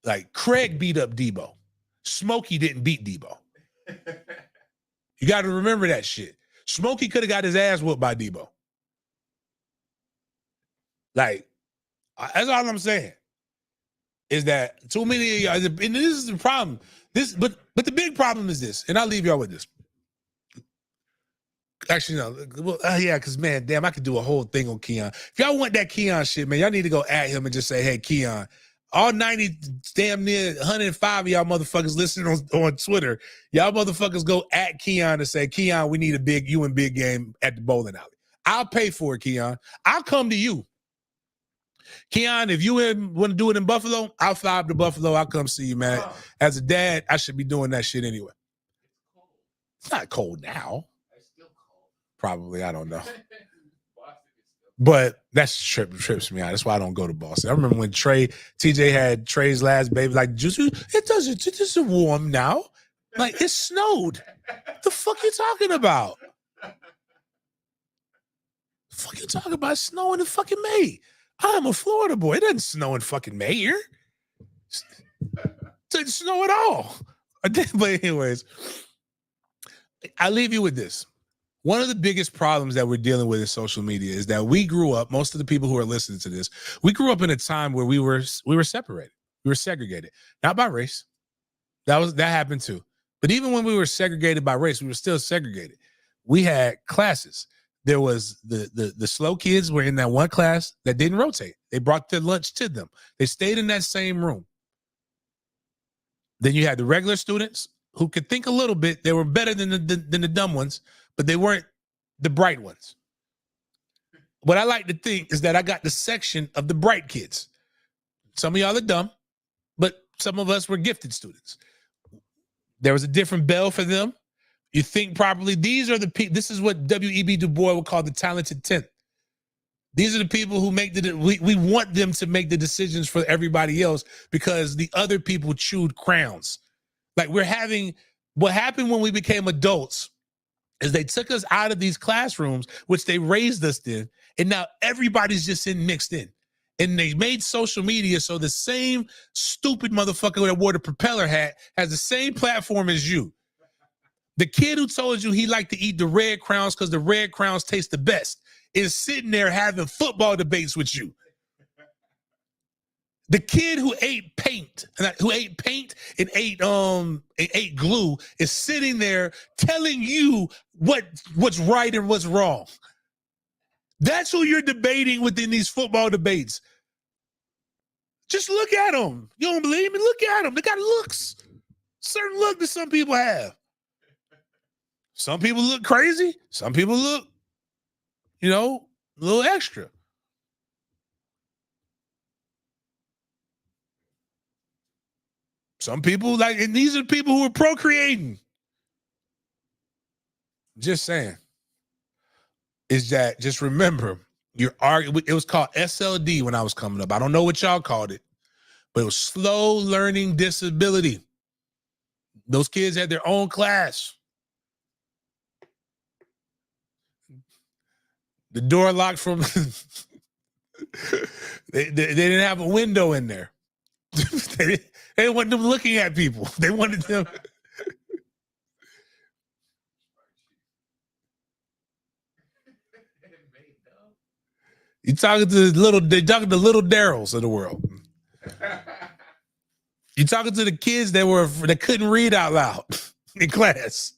Like, Craig beat up Debo. Smokey didn't beat Debo. You got to remember that shit. Smokey could have got his ass whooped by Debo. Like, that's all I'm saying. is that too many of y'all, and this is the problem. But the big problem is this, and I'll leave y'all with this. Actually, no. Well, yeah, because man, damn, I could do a whole thing on Keon. If y'all want that Keon shit, man, y'all need to go at him and just say, "Hey, Keon." All 90, damn near 105 of y'all motherfuckers listening on Twitter, y'all motherfuckers go at Keon and say, "Keon, we need a big you and big game at the bowling alley." I'll pay for it, Keon. I'll come to you. Keon, if you want to do it in Buffalo, I'll fly up to Buffalo. I'll come see you, man. As a dad, I should be doing that shit anyway. It's not cold now. Probably, I don't know. But that's trips me out. That's why I don't go to Boston. I remember when TJ had Trey's last baby, like, it doesn't warm now. Like, it snowed. The fuck you talking about? The fuck you talking about snowing in fucking May? I'm a Florida boy. It doesn't snow in fucking May here. It doesn't snow at all. But anyways, I'll leave you with this. One of the biggest problems that we're dealing with in social media is that we grew up, most of the people who are listening to this, we grew up in a time where we were separated. We were segregated, not by race. That happened too. But even when we were segregated by race, we were still segregated. We had classes. There was the slow kids were in that one class that didn't rotate. They brought their lunch to them. They stayed in that same room. Then you had the regular students who could think a little bit. They were better than the dumb ones, but they weren't the bright ones. What I like to think is that I got the section of the bright kids. Some of y'all are dumb, but some of us were gifted students. There was a different bell for them. You think properly. These are the people. This is what W.E.B. Du Bois would call the talented 10th. These are the people who make we want them to make the decisions for everybody else because the other people chewed crowns. Like what happened when we became adults is they took us out of these classrooms, which they raised us in, and now everybody's just mixed in. And they made social media so the same stupid motherfucker that wore the propeller hat has the same platform as you. The kid who told you he liked to eat the Red Crowns because the Red Crowns taste the best is sitting there having football debates with you. The kid who ate paint and ate glue is sitting there telling you what's right and what's wrong. That's who you're debating within these football debates. Just look at them. You don't believe me? Look at them. They got looks. Certain look that some people have. Some people look crazy. Some people look, a little extra. Some people and these are people who are procreating. Just saying. Is that just remember, it was called SLD when I was coming up. I don't know what y'all called it, but it was slow learning disability. Those kids had their own class. The door locked from they didn't have a window in there. They didn't want them looking at people. They wanted them. They're talking to little Daryls of the world. You're talking to the kids that couldn't read out loud in class.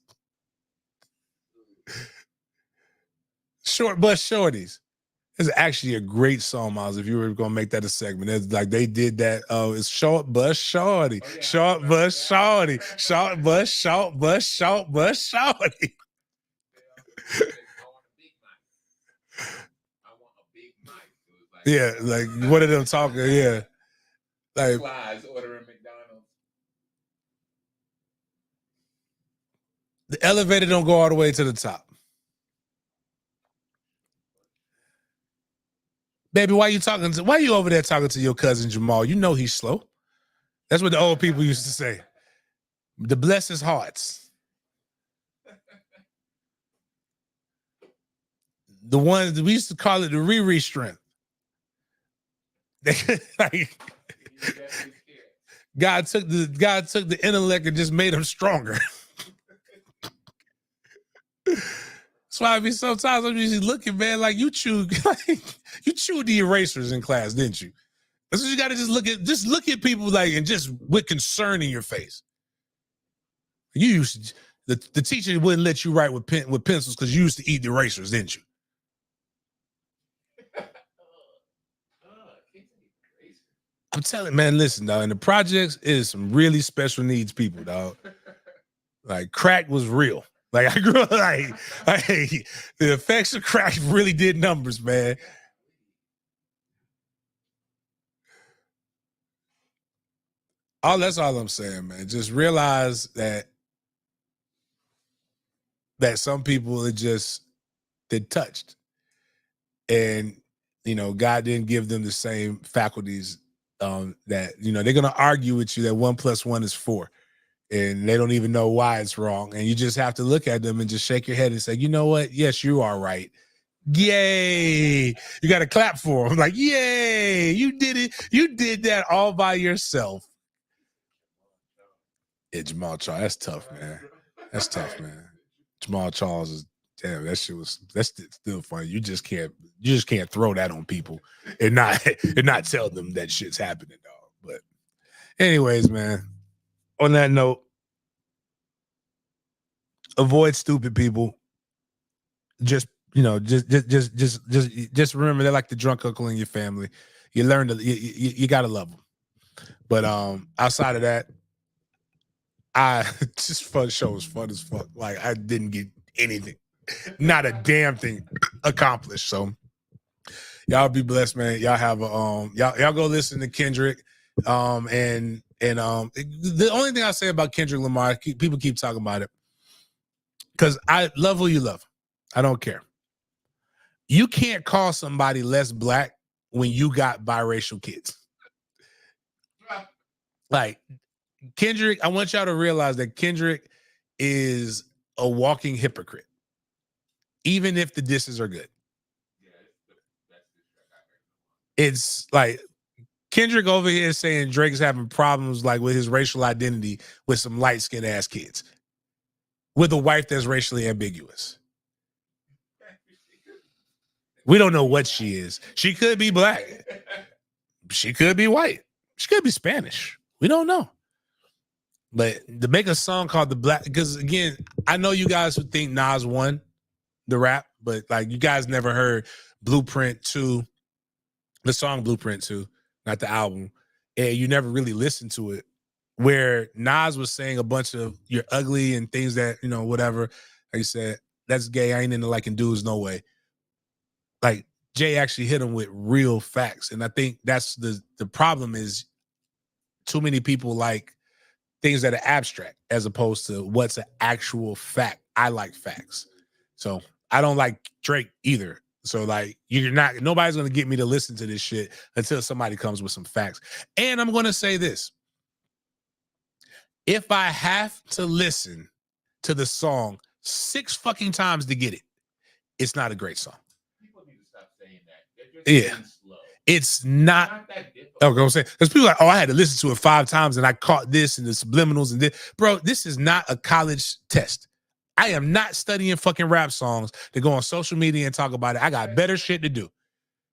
Short bus shorties. It's actually a great song, Miles. If you were gonna make that a segment, it's like they did that. It's short bus shorty, short bus shorty, short bus shorty. Yeah, like one of them talking. Yeah, like ordering McDonald's. The elevator don't go all the way to the top. Baby, why you over there talking to your cousin Jamal? You know he's slow. That's what the old people used to say. To bless his hearts. The ones we used to call it the Riri strength. God took the intellect and just made him stronger. That's why I mean sometimes I'm usually looking, man, like you chewed the erasers in class, didn't you? That's what you got to just look at people like, and just with concern in your face. You used to, the teacher wouldn't let you write with pencils because you used to eat the erasers, didn't you? I'm telling, man, listen, dog. In the projects is some really special needs people, dog. Like crack was real. Like I grew up like the effects of crack really did numbers, man. That's all I'm saying, man. Just realize that some people they're touched. And God didn't give them the same faculties that, they're gonna argue with you that 1 + 1 is 4. And they don't even know why it's wrong. And you just have to look at them and just shake your head and say, you know what? Yes, you are right. Yay. You got to clap for them. Like, yay, you did it. You did that all by yourself. Yeah, Jamal Charles. That's tough, man. That's tough, man. Jamal Charles is, damn, that's still funny. You just can't throw that on people and not tell them that shit's happening, dog. But anyways, man. On that note, avoid stupid people. Just remember they're like the drunk uncle in your family. You learn to you gotta love them. But outside of that, show was fun as fuck. Like I didn't get anything, not a damn thing accomplished. So y'all be blessed, man. Y'all have y'all go listen to Kendrick. And the only thing I say about Kendrick Lamar, people keep talking about it, because I love who you love. I don't care. You can't call somebody less black when you got biracial kids. Like Kendrick, I want y'all to realize that Kendrick is a walking hypocrite, even if the disses are good. It's like Kendrick over here saying Drake's having problems like with his racial identity with some light-skinned ass kids with a wife that's racially ambiguous. We don't know what she is. She could be black. She could be white. She could be Spanish. We don't know. But to make a song called The Black, because again, I know you guys would think Nas won the rap, but like you guys never heard Blueprint 2, the song Blueprint 2, not the album, and you never really listened to it, where Nas was saying a bunch of "you're ugly" and things that, whatever. Like you said, that's gay. I ain't into liking dudes, no way. Like Jay actually hit him with real facts. And I think that's the problem is too many people like things that are abstract as opposed to what's an actual fact. I like facts. So I don't like Drake either. So like nobody's going to get me to listen to this shit until somebody comes with some facts. And I'm going to say this. If I have to listen to the song 6 fucking times to get it, it's not a great song. People need to stop saying that. Yeah. It's not that difficult. Okay, I'm saying, because people are like, I had to listen to it 5 times and I caught this and the subliminals and this. Bro, this is not a college test. I am not studying fucking rap songs to go on social media and talk about it. I got better shit to do.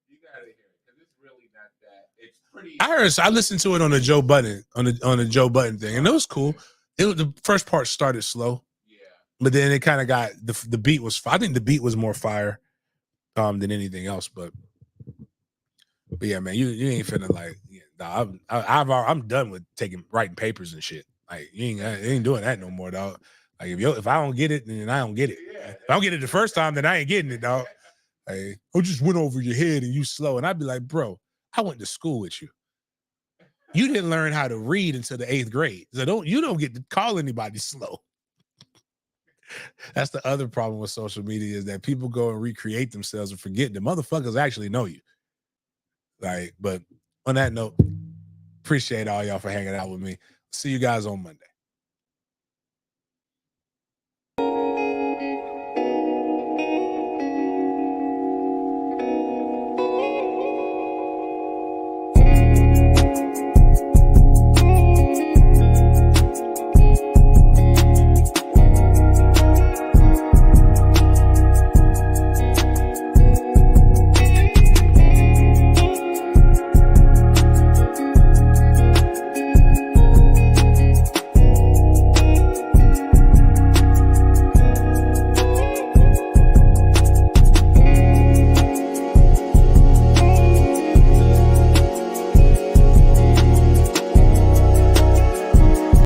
You gotta hear it because it's really not that. It's pretty. I listened to it on the Joe Budden on the Joe Budden thing, and it was cool. The first part started slow, Yeah. but then it kind of got the beat was. I think the beat was more fire than anything else. But yeah, man, you ain't finna like. I'm done with writing papers and shit. Like you ain't doing that no more, dog. Like if I don't get it, then I don't get it. Yeah. If I don't get it the first time, then I ain't getting it, dog. Like, I just went over your head and you slow, and I'd be like, bro, I went to school with you. You didn't learn how to read until the 8th grade, so you don't get to call anybody slow. That's the other problem with social media is that people go and recreate themselves and forget the motherfuckers actually know you. Like, but on that note, appreciate all y'all for hanging out with me. See you guys on Monday.